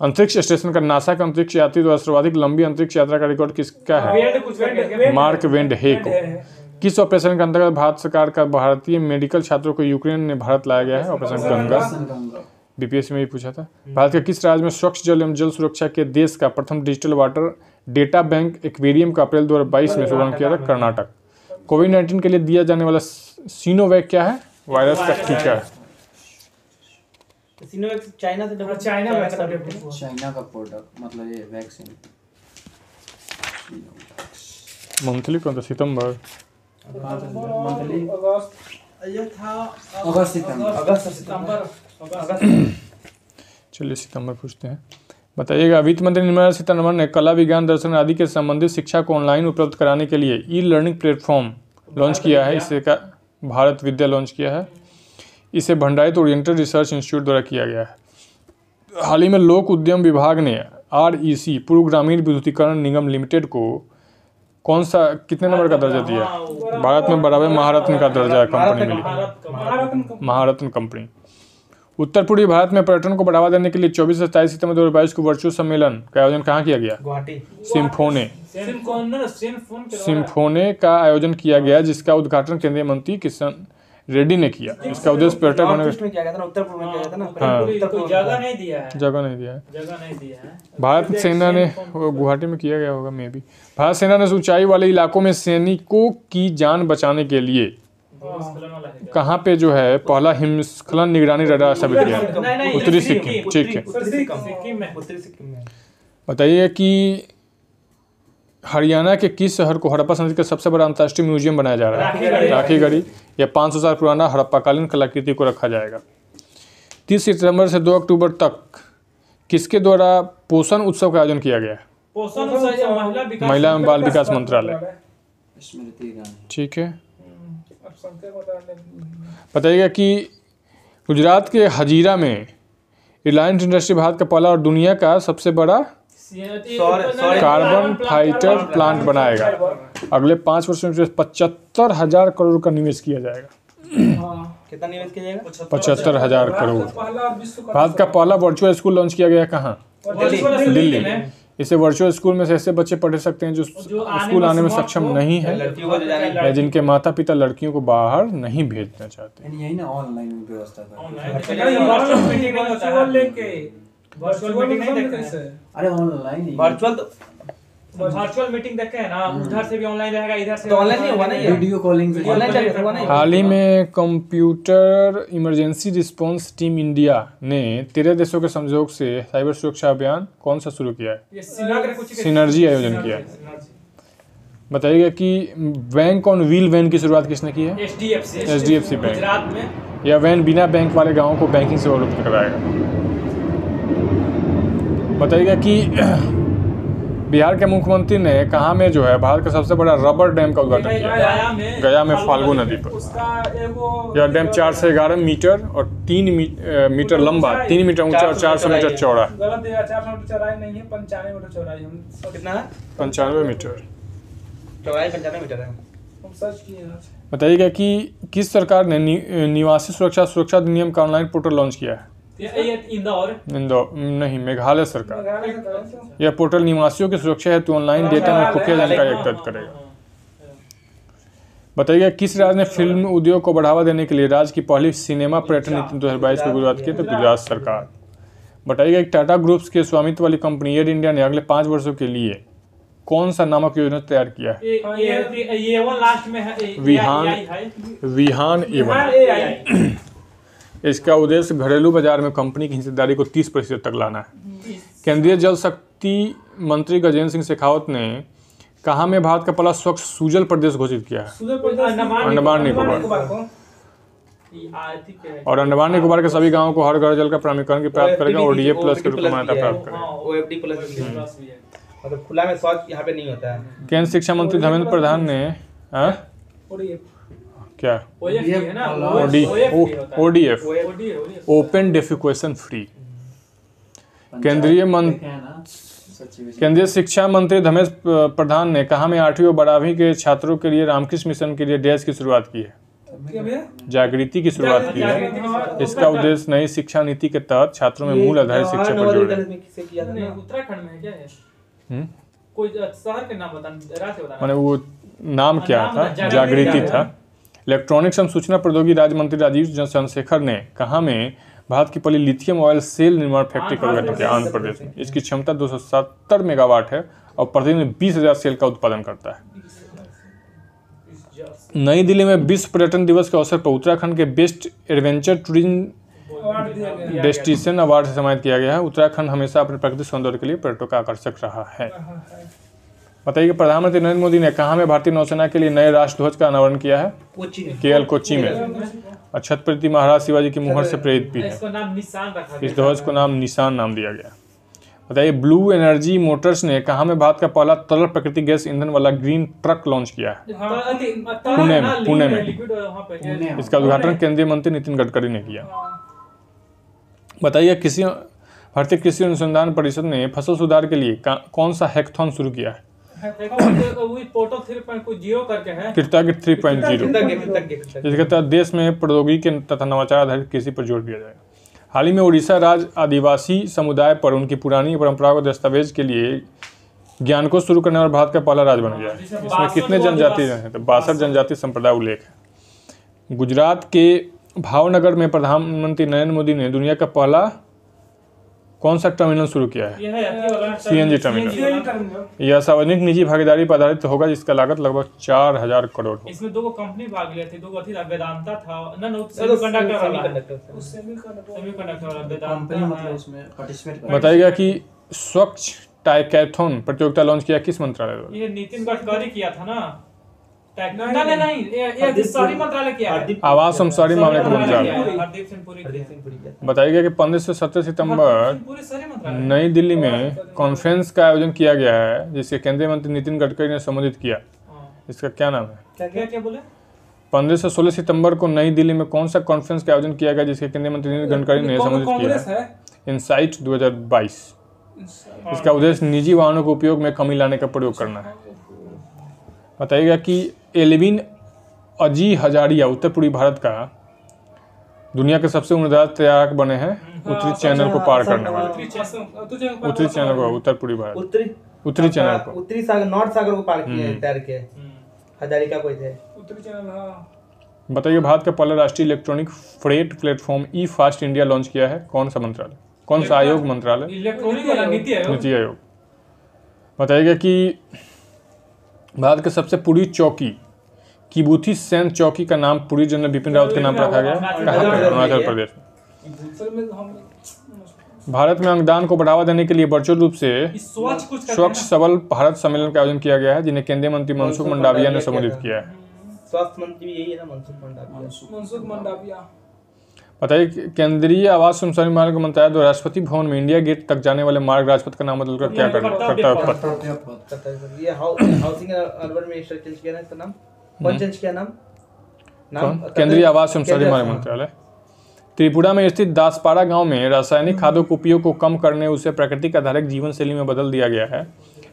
अंतरिक्ष स्टेशन का नासा का अंतरिक्ष यात्री द्वारा सर्वाधिक लंबी अंतरिक्ष यात्रा का रिकॉर्ड किसका है? मार्क वेंड हे को। किस ऑपरेशन के अंतर्गत भारत सरकार का भारतीय मेडिकल छात्रों को यूक्रेन ने भारत लाया गया है? ऑपरेशन गंगा। बीपीएससी में भी पूछा था। भारत के किस राज्य में स्वच्छ जल एवं जल सुरक्षा के देश का प्रथम digital water data bank aquarium का अप्रैल 2022 में शुभारंभ किया था? कर्नाटक। कोविड-19 के लिए दिया जाने वाला सिनोवैक क्या है? वायरस का टीका है। सिनोवैक चाइना से चाइना का प्रोडक्ट मतलब ये वैक्सीन। मंथली कौन था? सितंबर, चलिए सितंबर पूछते हैं। बताइएगा, वित्त मंत्री निर्मला सीतारमण ने कला, विज्ञान, दर्शन आदि के संबंधित शिक्षा को ऑनलाइन उपलब्ध कराने के लिए ई लर्निंग प्लेटफॉर्म लॉन्च किया है। इसे का भारत विद्या लॉन्च किया है। इसे भंडारित ओरिएंटल रिसर्च इंस्टीट्यूट द्वारा किया गया है। हाल ही में लोक उद्यम विभाग ने REC पूर्व ग्रामीण विद्युतीकरण निगम लिमिटेड को कौन सा कितने नंबर का दर्जा दिया? भारत में बराबर महारत्न का दर्जा कंपनी मिली, महारत्न कंपनी। उत्तर पूर्वी भारत में पर्यटन को बढ़ावा देने के लिए 24 से 27 सितंबर 2022 को वर्चुअल सम्मेलन का आयोजन कहाँ किया गया? गुवाहाटी। सिम्फोने का आयोजन किया गया, जिसका उद्घाटन केंद्रीय मंत्री किशन रेड्डी ने किया। इसका उद्देश्य पर्यटक होने जगह नहीं दिया है। भारत सेना ने गुवाहाटी में किया गया होगा, मे भी। भारत सेना ने ऊंचाई वाले इलाकों में सैनिकों की जान बचाने के लिए कहाँ पे जो है पहला हिमस्खलन निगरानी रडार स्थापित किया? उत्तरी सिक्किम। ठीक है, बताइए कि हरियाणा के किस शहर को हड़प्पा संस्कृति का सबसे बड़ा अंतर्राष्ट्रीय म्यूजियम बनाया जा रहा है? राखीगढ़ी। यह 500 साल पुराना हड़प्पाकालीन कलाकृति को रखा जाएगा। 30 सितंबर से 2 अक्टूबर तक किसके द्वारा पोषण उत्सव का आयोजन किया गया है? पोषण उत्सव महिला एवं बाल विकास मंत्रालय। ठीक है। अब संख्या बताने बताइएगा कि गुजरात के हजीरा में रिलायंस इंडस्ट्री भारत का पहला और दुनिया का सबसे बड़ा कार्बन फाइटर प्लांट बनाएगा। अगले 5 वर्षों में 75,000 करोड़ का निवेश किया जाएगा। कितना निवेश किया जाएगा? 75,000 करोड़। पहला विश्व का भारत का पहला वर्चुअल स्कूल लॉन्च किया गया कहाँ? दिल्ली। इसे वर्चुअल स्कूल में से ऐसे बच्चे पढ़ सकते हैं जो स्कूल आने में सक्षम नहीं है लड़कियों को जो जाने या जिनके माता पिता लड़कियों को बाहर नहीं भेजना चाहते। यही ना ऑनलाइन व्यवस्था था। वर्चुअल मीटिंग नहीं होता है। लेके वर्चुअल मीटिंग नहीं देखते कैसे हैं। अरे ऑनलाइन ही वर्चुअल तो वर्चुअल मीटिंग देखे है ना, उधर से भी ऑनलाइन रहेगा, इधर से तो ऑनलाइन नहीं हुआ ना ये? वीडियो कॉलिंग से ऑनलाइन चल रहा है ना? हाल ही में computer emergency response team India ने 13 देशों के सहयोग से साइबर सुरक्षा अभियान कौन सा शुरू किया है? ये सिनाग्र कुछ सिनर्जी आयोजन किया है। बताइएगा कि बैंक ऑन व्हील वैन की शुरुआत किसने की है? HDFC bank. गुजरात में यह वैन बिना बैंक वाले गांवों को बैंकिंग सेवा उपलब्ध कराएगा। बताइएगा कि बिहार के मुख्यमंत्री ने कहाँ में जो है भारत का सबसे बड़ा रबर डैम का उद्घाटन किया? गया में फाल्गु नदी पर। उसका एगो यह डैम 4 से 11 मीटर और 3 मीटर लंबा, 3 मीटर ऊंचा और 400 मीटर चौड़ा। गलत है, 400 मीटर चौड़ाई नहीं है, 95 मीटर चौड़ाई हम कितना है? 95 मीटर। चौड़ाई 95 मीटर है। हम सर्च किए हैं। बताइएगा कि किस सरकार ने निवासी सुरक्षा अधिनियम का ऑनलाइन पोर्टल लॉन्च किया है? ये इंदौर नहीं, मेघालय सरकार। मेघालय का यह पोर्टल निवासियों की सुरक्षा हेतु ऑनलाइन डेटा में खुफिया जानकारी एकत्रित करेगा। बताइएगा किस राज्य ने फिल्म उद्योग को बढ़ावा देने के लिए राज्य की पहली सिनेमा पर्यटन नीति 2022 की शुरुआत की? तो गुजरात सरकार। बताइएगा कि टाटा ग्रुप्स के स्वामित्व वाली कंपनी एयर इंडिया ने अगले 5 वर्षों के लिए कौन सा नामक योजना तैयार किया है? ये वो लास्ट में है विहान एवन। इसका उद्देश्य घरेलू बाजार में कंपनी की हिस्सेदारी को 30% तक लाना है। केंद्रीय जल शक्ति मंत्री गजेंद्र सिंह शेखावत ने कहाँ में भारत का पहला स्वच्छ सूजल प्रदेश घोषित किया है? अंडमान निकोबार। और अंडमान निकोबार के सभी गांवों को हर घर जल का प्राधिकरण की प्राप्त करेगा और ODA प्लस के रूप में मान्यता प्राप्त करेगा। OFD प्लस मतलब खुला में शौच यहाँ पे नहीं होता है। केंद्र शिक्षा मंत्री धर्मेंद्र प्रधान ने क्या ODF ओपन डेफिकेशन फ्री। केंद्रीय शिक्षा मंत्री धर्मेंद्र प्रधान ने कहा में 8वीं और 12वीं के छात्रों के लिए रामकृष्ण मिशन के लिए डैश की शुरुआत की है? जागृति की शुरुआत की है। इसका उद्देश्य नई शिक्षा नीति के तहत छात्रों में मूल आधारित शिक्षा पर जोड़ देना। उत्तराखंड में क्या है? कोई शहर के नाम बता, माने वो नाम क्या था? जागृति था। इलेक्ट्रॉनिक्स एवं सूचना प्रौद्योगिकी राज्य मंत्री राजीव चंद्रशेखर ने कहा में भारत की पहली लिथियम ऑयल सेल निर्माण फैक्ट्री का उद्घाटन किया आंध्र प्रदेश में। इसकी क्षमता 270 मेगावाट है और प्रतिदिन 20,000 सेल का उत्पादन करता है। नई दिल्ली में विश्व पर्यटन दिवस के अवसर पर उत्तराखंड के best adventure tourism destination award से सम्मानित किया गया है। उत्तराखंड हमेशा अपने प्राकृतिक सौंदर्य के लिए पर्यटकों का आकर्षक रहा है। बताइए कि प्रधानमंत्री नरेंद्र मोदी ने कहाँ में भारतीय नौसेना के लिए नए राष्ट्रध्वज का अनावरण किया है? केएल कोच्चि में। और छत्रपति महाराज शिवाजी की मुहर से प्रेरित भी है। इस ध्वज को नाम निशान नाम दिया गया। बताइए ब्लू एनर्जी मोटर्स ने कहाँ में भारत का पहला तरल प्राकृतिक गैस ईंधन वाला ग्रीन ट्रक लॉन्च किया है? पुणे में। इसका उद्घाटन केंद्रीय मंत्री नितिन गडकरी ने किया। बताइए भारतीय कृषि अनुसंधान परिषद ने फसल सुधार के लिए कौन सा हैकाथॉन शुरू किया है? कृतज्ञ 3.0। इसके तहत देश में प्रौद्योगिकी तथा नवाचार आधारित कृषि पर जोर दिया जाएगा। हाल ही में उड़ीसा राज्य आदिवासी समुदाय पर उनकी पुरानी परंपराओं को दस्तावेज के लिए ज्ञानकोश शुरू करने वाला भारत का पहला राज्य बन गया है। इसमें कितने जनजाति हैं? तो 62 जनजाति संप्रदाय उल्लेख है। गुजरात के भावनगर में प्रधानमंत्री नरेंद्र मोदी ने दुनिया का पहला कौन सा टर्मिनल शुरू किया है? CNG terminal. यह सार्वजनिक निजी भागीदारी पर आधारित होगा जिसका लागत लगभग 4,000 करोड़ होगा। इसमें दो कंपनी भाग लिए थे, दो थी वेदांता था सेमीकंडक्टर। बताइएगा कि स्वच्छ टाइकैथॉन प्रतियोगिता लॉन्च किया किस मंत्रालय द्वारा? ये नितिन गडकरी किया था ना? नहीं, ये शहरी मंत्रालय किया है। आवास एवं शहरी मामले का मंत्रालय। हरदीप सिंह पुरी। बताइएगा कि 15 से 17 सितंबर नई दिल्ली में कॉन्फ्रेंस का आयोजन किया गया है जिसे केंद्रीय मंत्री नितिन गडकरी ने संबोधित किया। इसका क्या नाम है? क्या क्या बोले? 15 से 16 सितंबर को नई दिल्ली में कौन सा कॉन्फ्रेंस का आयोजन किया गया जिसके केंद्रीय मंत्री नितिन गडकरी ने संबोधित कांग्रेस किया है? है। इनसाइट 2022। इसका उद्देश्य निजी वाहनों के उपयोग में कमी लाने का प्रयोग करना है। बताइएगा कि एल्विन अजी हजारिया उत्तर पूर्वी भारत का दुनिया के सबसे उम्रदराज तैराक बने हैं उत्तरी चैनल को पार करने वाले। उत्तरी चैनल को, उत्तर पूर्वी भारत, उत्तरी चैनल को, उत्तरी सागर, नॉर्थ सागर को पार किए तैर के हजारिका कोई थे। उत्तरी चैनल। हाँ, बताइए भारत का पहला राष्ट्रीय इलेक्ट्रॉनिक फ्रेट प्लेटफॉर्म ई फास्ट इंडिया लॉन्च किया है कौन सा मंत्रालय, कौन सा आयोग? मंत्रालय इलेक्ट्रॉनिक वाला नीति आयोग। नीति आयोग। बताइएगा कि भारत के सबसे पूर्वी चौकी किबुथी सैन चौकी का नाम पूरी जनरल बिपिन रावत के नाम पर रखा गया। कहाँ पे? अरुणाचल प्रदेश में। सर में हम भारत में अंगदान को बढ़ावा देने के लिए वर्चुअल रूप से स्वच्छ सबल भारत सम्मेलन का आयोजन किया गया है जिन्हें केंद्रीय मंत्री मनसुख मंडाविया ने संबोधित किया है। स्वास्थ्य मंत्री भी यही है ना, मनसुख मंडाविया। बताइए केंद्रीय आवास एवं शहरी मार्ग मंत्रालय द्वारा राष्ट्रपति भवन में इंडिया गेट तक जाने वाले मार्ग राजपथ का नाम बदलकर क्या करना? कर्तव्य पथ। ये हाउसिंग अर्बन मिनिस्टर चेंज किया ना, इसका नाम कौन चेंज किया? नाम केंद्रीय आवास एवं शहरी मार्ग मंत्रालय। त्रिपुरा में स्थित दासपाड़ा गांव में रासायनिक खादों के उपयोग को कम करने उसे प्राकृतिक आधारित जीवन शैली में बदल दिया गया है।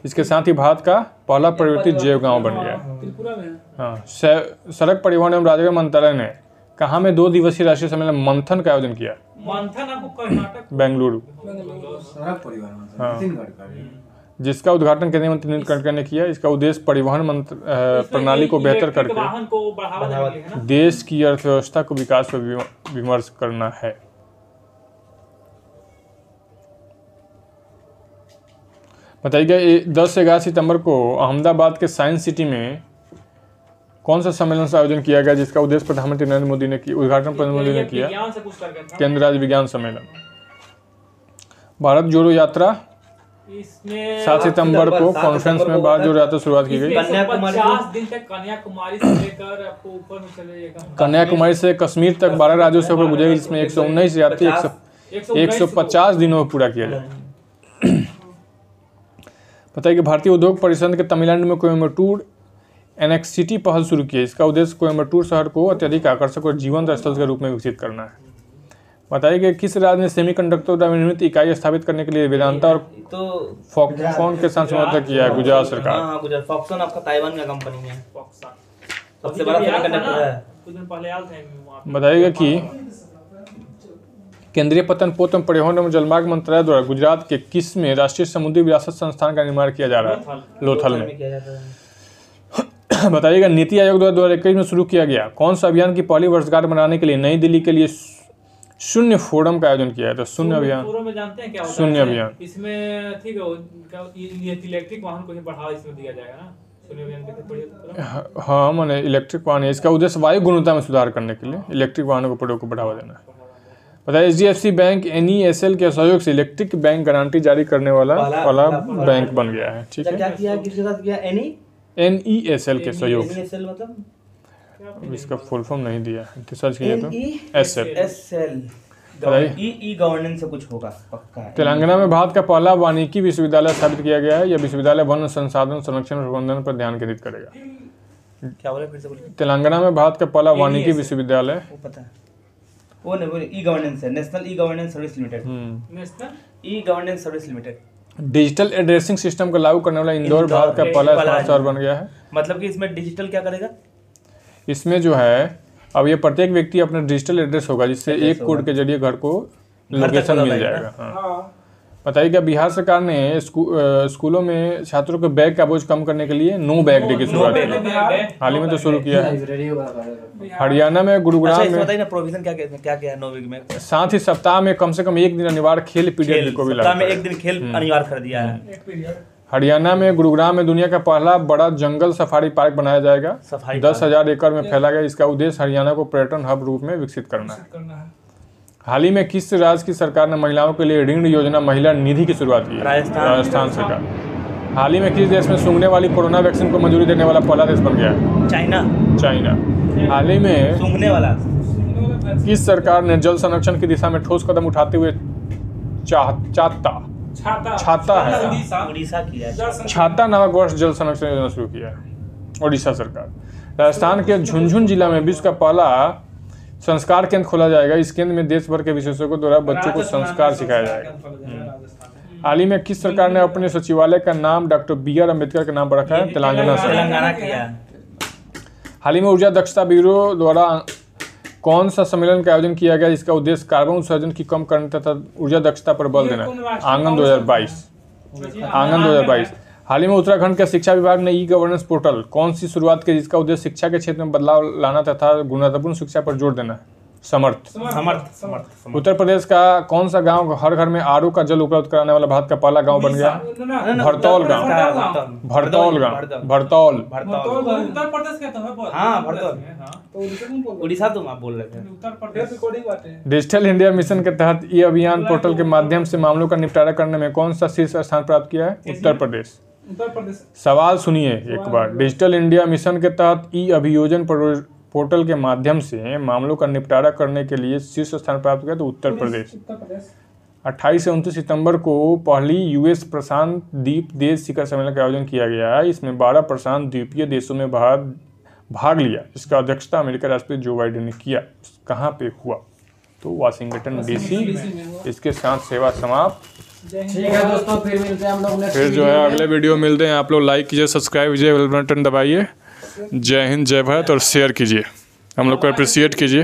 इसके साथ ही भारत का पहला परिवर्तित जैव गांव बन गया है। त्रिपुरा में। हाँ, सड़क परिवहन एवं राजमार्ग मंत्रालय ने कहाँ में 2 दिवसीय राष्ट्रीय सम्मेलन मंथन का आयोजन किया? मंथन आपको कर्नाटक, बेंगलुरु। हाँ, जिसका उद्घाटन केंद्रीय मंत्री नितिन गडकरी ने किया। इसका उद्देश्य परिवहन प्रणाली को बेहतर करके वाहन को बढ़ावा देने के लिए है ना? देश की अर्थव्यवस्था को विकास पर विमर्श करना है। बताइए 10 से 11 सितंबर को अहमदाबाद के साइंस सिटी में कौन सा सम्मेलन का आयोजन किया गया जिसका उद्देश्य प्रधानमंत्री नरेंद्र मोदी ने किया? उद्घाटन प्रधानमंत्री मोदी ने किया। केंद्रीय राज्य विज्ञान सम्मेलन। भारत जोड़ो यात्रा 7 सितंबर को कॉन्फ्रेंस में भारत जोड़ो यात्रा शुरुआत की गई। 50 दिन तक कन्याकुमारी से लेकर आपको ऊपर में चलेगा। कन्याकुमारी से कश्मीर तक 12 राज्यों से होकर गुजरेगी जिसमें 119 यात्री 150 दिनों में पूरा किया जाए। बताइए कि भारतीय उद्योग परिषद के तमिलनाडु में कोयम्बटूर एनेक्सिटी पहल शुरू की है। इसका उद्देश्य कोयम्बटूर शहर को अत्यधिक आकर्षक और जीवंत स्थल के रूप में विकसित करना है। बताइए कि किस राज्य ने सेमीकंडक्टर द्वारा निर्मित इकाई स्थापित करने के लिए वेदांता और फॉक्सकॉन के साथ समझौता किया है? गुजरात सरकार। हाँ, गुजरात। फॉक्सकॉन आपका ताइवान का कंपनी है, सबसे बड़ा सेमीकंडक्टर है। कुछ दिन पहले आए थे। बताइएगा कि केंद्रीय पतन पोत एवं परिवहन एवं जलमार्ग मंत्रालय द्वारा गुजरात के किस में राष्ट्रीय समुद्री विरासत संस्थान का निर्माण किया जा रहा है? लोथल में। बताइएगा नीति आयोग द्वारा 2021 में शुरू किया गया कौन सा अभियान की पहली वर्षगांठ मनाने के लिए नई दिल्ली के लिए शून्य फोरम का आयोजन किया है? तो शून्य अभियान। फोरम में जानते हैं क्या होता है? शून्य अभियान। इसमें ठीक है, इलेक्ट्रिक वाहन को बढ़ावा इसमें दिया जाएगा ना। शून्य अभियान के हाँ, मैंने इलेक्ट्रिक वाहन है। इसका उद्देश्य वायु गुणवत्ता में सुधार करने के लिए इलेक्ट्रिक वाहनों को प्रयोग को बढ़ावा देना है। बताइए HDFC बैंक NESL के सहयोग से इलेक्ट्रिक बैंक गारंटी जारी करने वाला पहला बैंक बन गया है। ठीक है, क्या किया, किसके साथ किया? NESL के सहयोग से। NESL मतलब इसका फुल फॉर्म नहीं दिया है, सर्च कीजिए तो NESL ई गवर्नेंस से कुछ होगा पक्का है। तेलंगाना में भारत का पहला वानिकी विश्वविद्यालय स्थापित किया गया है। यह विश्वविद्यालय वन संसाधन संरक्षण और प्रबंधन पर ध्यान केंद्रित करेगा। क्या बोले, फिर से बोलिए। तेलंगाना में भारत का पहला वानिकी विश्वविद्यालय, वो पता है, वो नहीं, वो ई गवर्नेंस है, national e governance service limited. National e governance service limited digital addressing system का लागू करने वाला इंदौर भारत का पहला स्मार्ट शहर बन गया है। मतलब कि इसमें डिजिटल क्या करेगा? इसमें जो है अब ये प्रत्येक व्यक्ति अपना डिजिटल एड्रेस होगा जिससे एक कोड के जरिए घर को लोकेशन मिल जाएगा। हाँ। बताइए क्या बिहार सरकार ने स्कूलों में छात्रों के बैग का बोझ कम करने के लिए नो बैग डे की शुरुआत की? हाल ही में तो शुरू किया है। हरियाणा में गुरुग्राम में प्रोविजन क्या है नो बैग में? साथ ही सप्ताह में कम से कम एक दिन अनिवार्य खेल पीरियड को भी सप्ताह में एक दिन खेल अनिवार्य कर दिया है। हरियाणा में गुरुग्राम में दुनिया का पहला बड़ा जंगल सफारी पार्क बनाया जाएगा। 10,000 एकड़ में फैला गया। इसका उद्देश्य हरियाणा को पर्यटन हब रूप में विकसित करना है। हाल ही में किस राज्य की सरकार ने महिलाओं के लिए ऋण योजना महिला निधि की शुरुआत की? राजस्थान सरकार। हाल ही में किस देश में सूंघने वाली कोरोना वैक्सीन को मंजूरी देने वाला पहला देश बन गया है? चाइना। हाल ही में सूंघने वाला किस सरकार ने जल संरक्षण की दिशा में ठोस कदम उठाते हुए छाता नामक वर्ष जल संरक्षण योजना शुरू किया है? ओडिशा सरकार। राजस्थान के झुंझुनू जिला में विश्व का पहला संस्कार केंद्र खोला जाएगा। इस केंद्र में देश भर के विशेषज्ञों द्वारा बच्चों को संस्कार सिखाया जाएगा। हाल ही में किस सरकार ने अपने सचिवालय का नाम डॉक्टर BR अम्बेडकर के नाम पर रखा है? तेलंगाना सरकार। हाल ही में ऊर्जा दक्षता ब्यूरो द्वारा कौन सा सम्मेलन का आयोजन किया गया जिसका उद्देश्य कार्बन उत्सर्जन की कम करने तथा ऊर्जा दक्षता पर बल देना है? आंगन 2022। हाल ही में उत्तराखंड के शिक्षा विभाग ने ई-गवर्नेंस पोर्टल कौन सी शुरुआत की जिसका उद्देश्य शिक्षा के क्षेत्र में बदलाव लाना तथा गुणवत्तापूर्ण शिक्षा पर जोर देना है? समर्थ। उत्तर प्रदेश का कौन सा गांव हर घर में RO का जल उपलब्ध कराने वाला भारत का पहला गांव बन गया? भरतौल गांव। भरतौल। उत्तर प्रदेश का तो हाँ भरतौल उड़ीसा तुम आप बोल रहे थे। उत्तर प्रदेश रिकॉर्डिंग बात है। डिजिटल इंडिया मिशन के तहत ई अभियान पोर्टल के माध्यम से मामलों का निपटारा करने में कौन सा शीर्ष स्थान प्राप्त किया है? उत्तर प्रदेश। सवाल सुनिए एक बार। डिजिटल इंडिया मिशन के तहत ई अभियोजन पोर्टल के माध्यम से मामलों का निपटारा करने के लिए शीर्ष स्थान प्राप्त किया तो उत्तर प्रदेश। 28 से 29 सितंबर को पहली US प्रशांत द्वीप देश शिखर सम्मेलन का आयोजन किया गया है। इसमें 12 प्रशांत द्वीपीय देशों में भाग लिया। इसका अध्यक्षता अमेरिका राष्ट्रपति जो बाइडेन ने किया। कहाँ पे हुआ? तो वाशिंगटन DC। इसके साथ सेवा समाप्त। ठीक है दोस्तों, फिर मिलते हैं हम लोग नेक्स्ट फिर जो है अगले वीडियो मिलते हैं। आप लोग लाइक कीजिए, सब्सक्राइब कीजिए, बेल बटन दबाइए। जय हिंद, जय भारत और शेयर कीजिए, हम लोग को अप्रिशिएट कीजिए।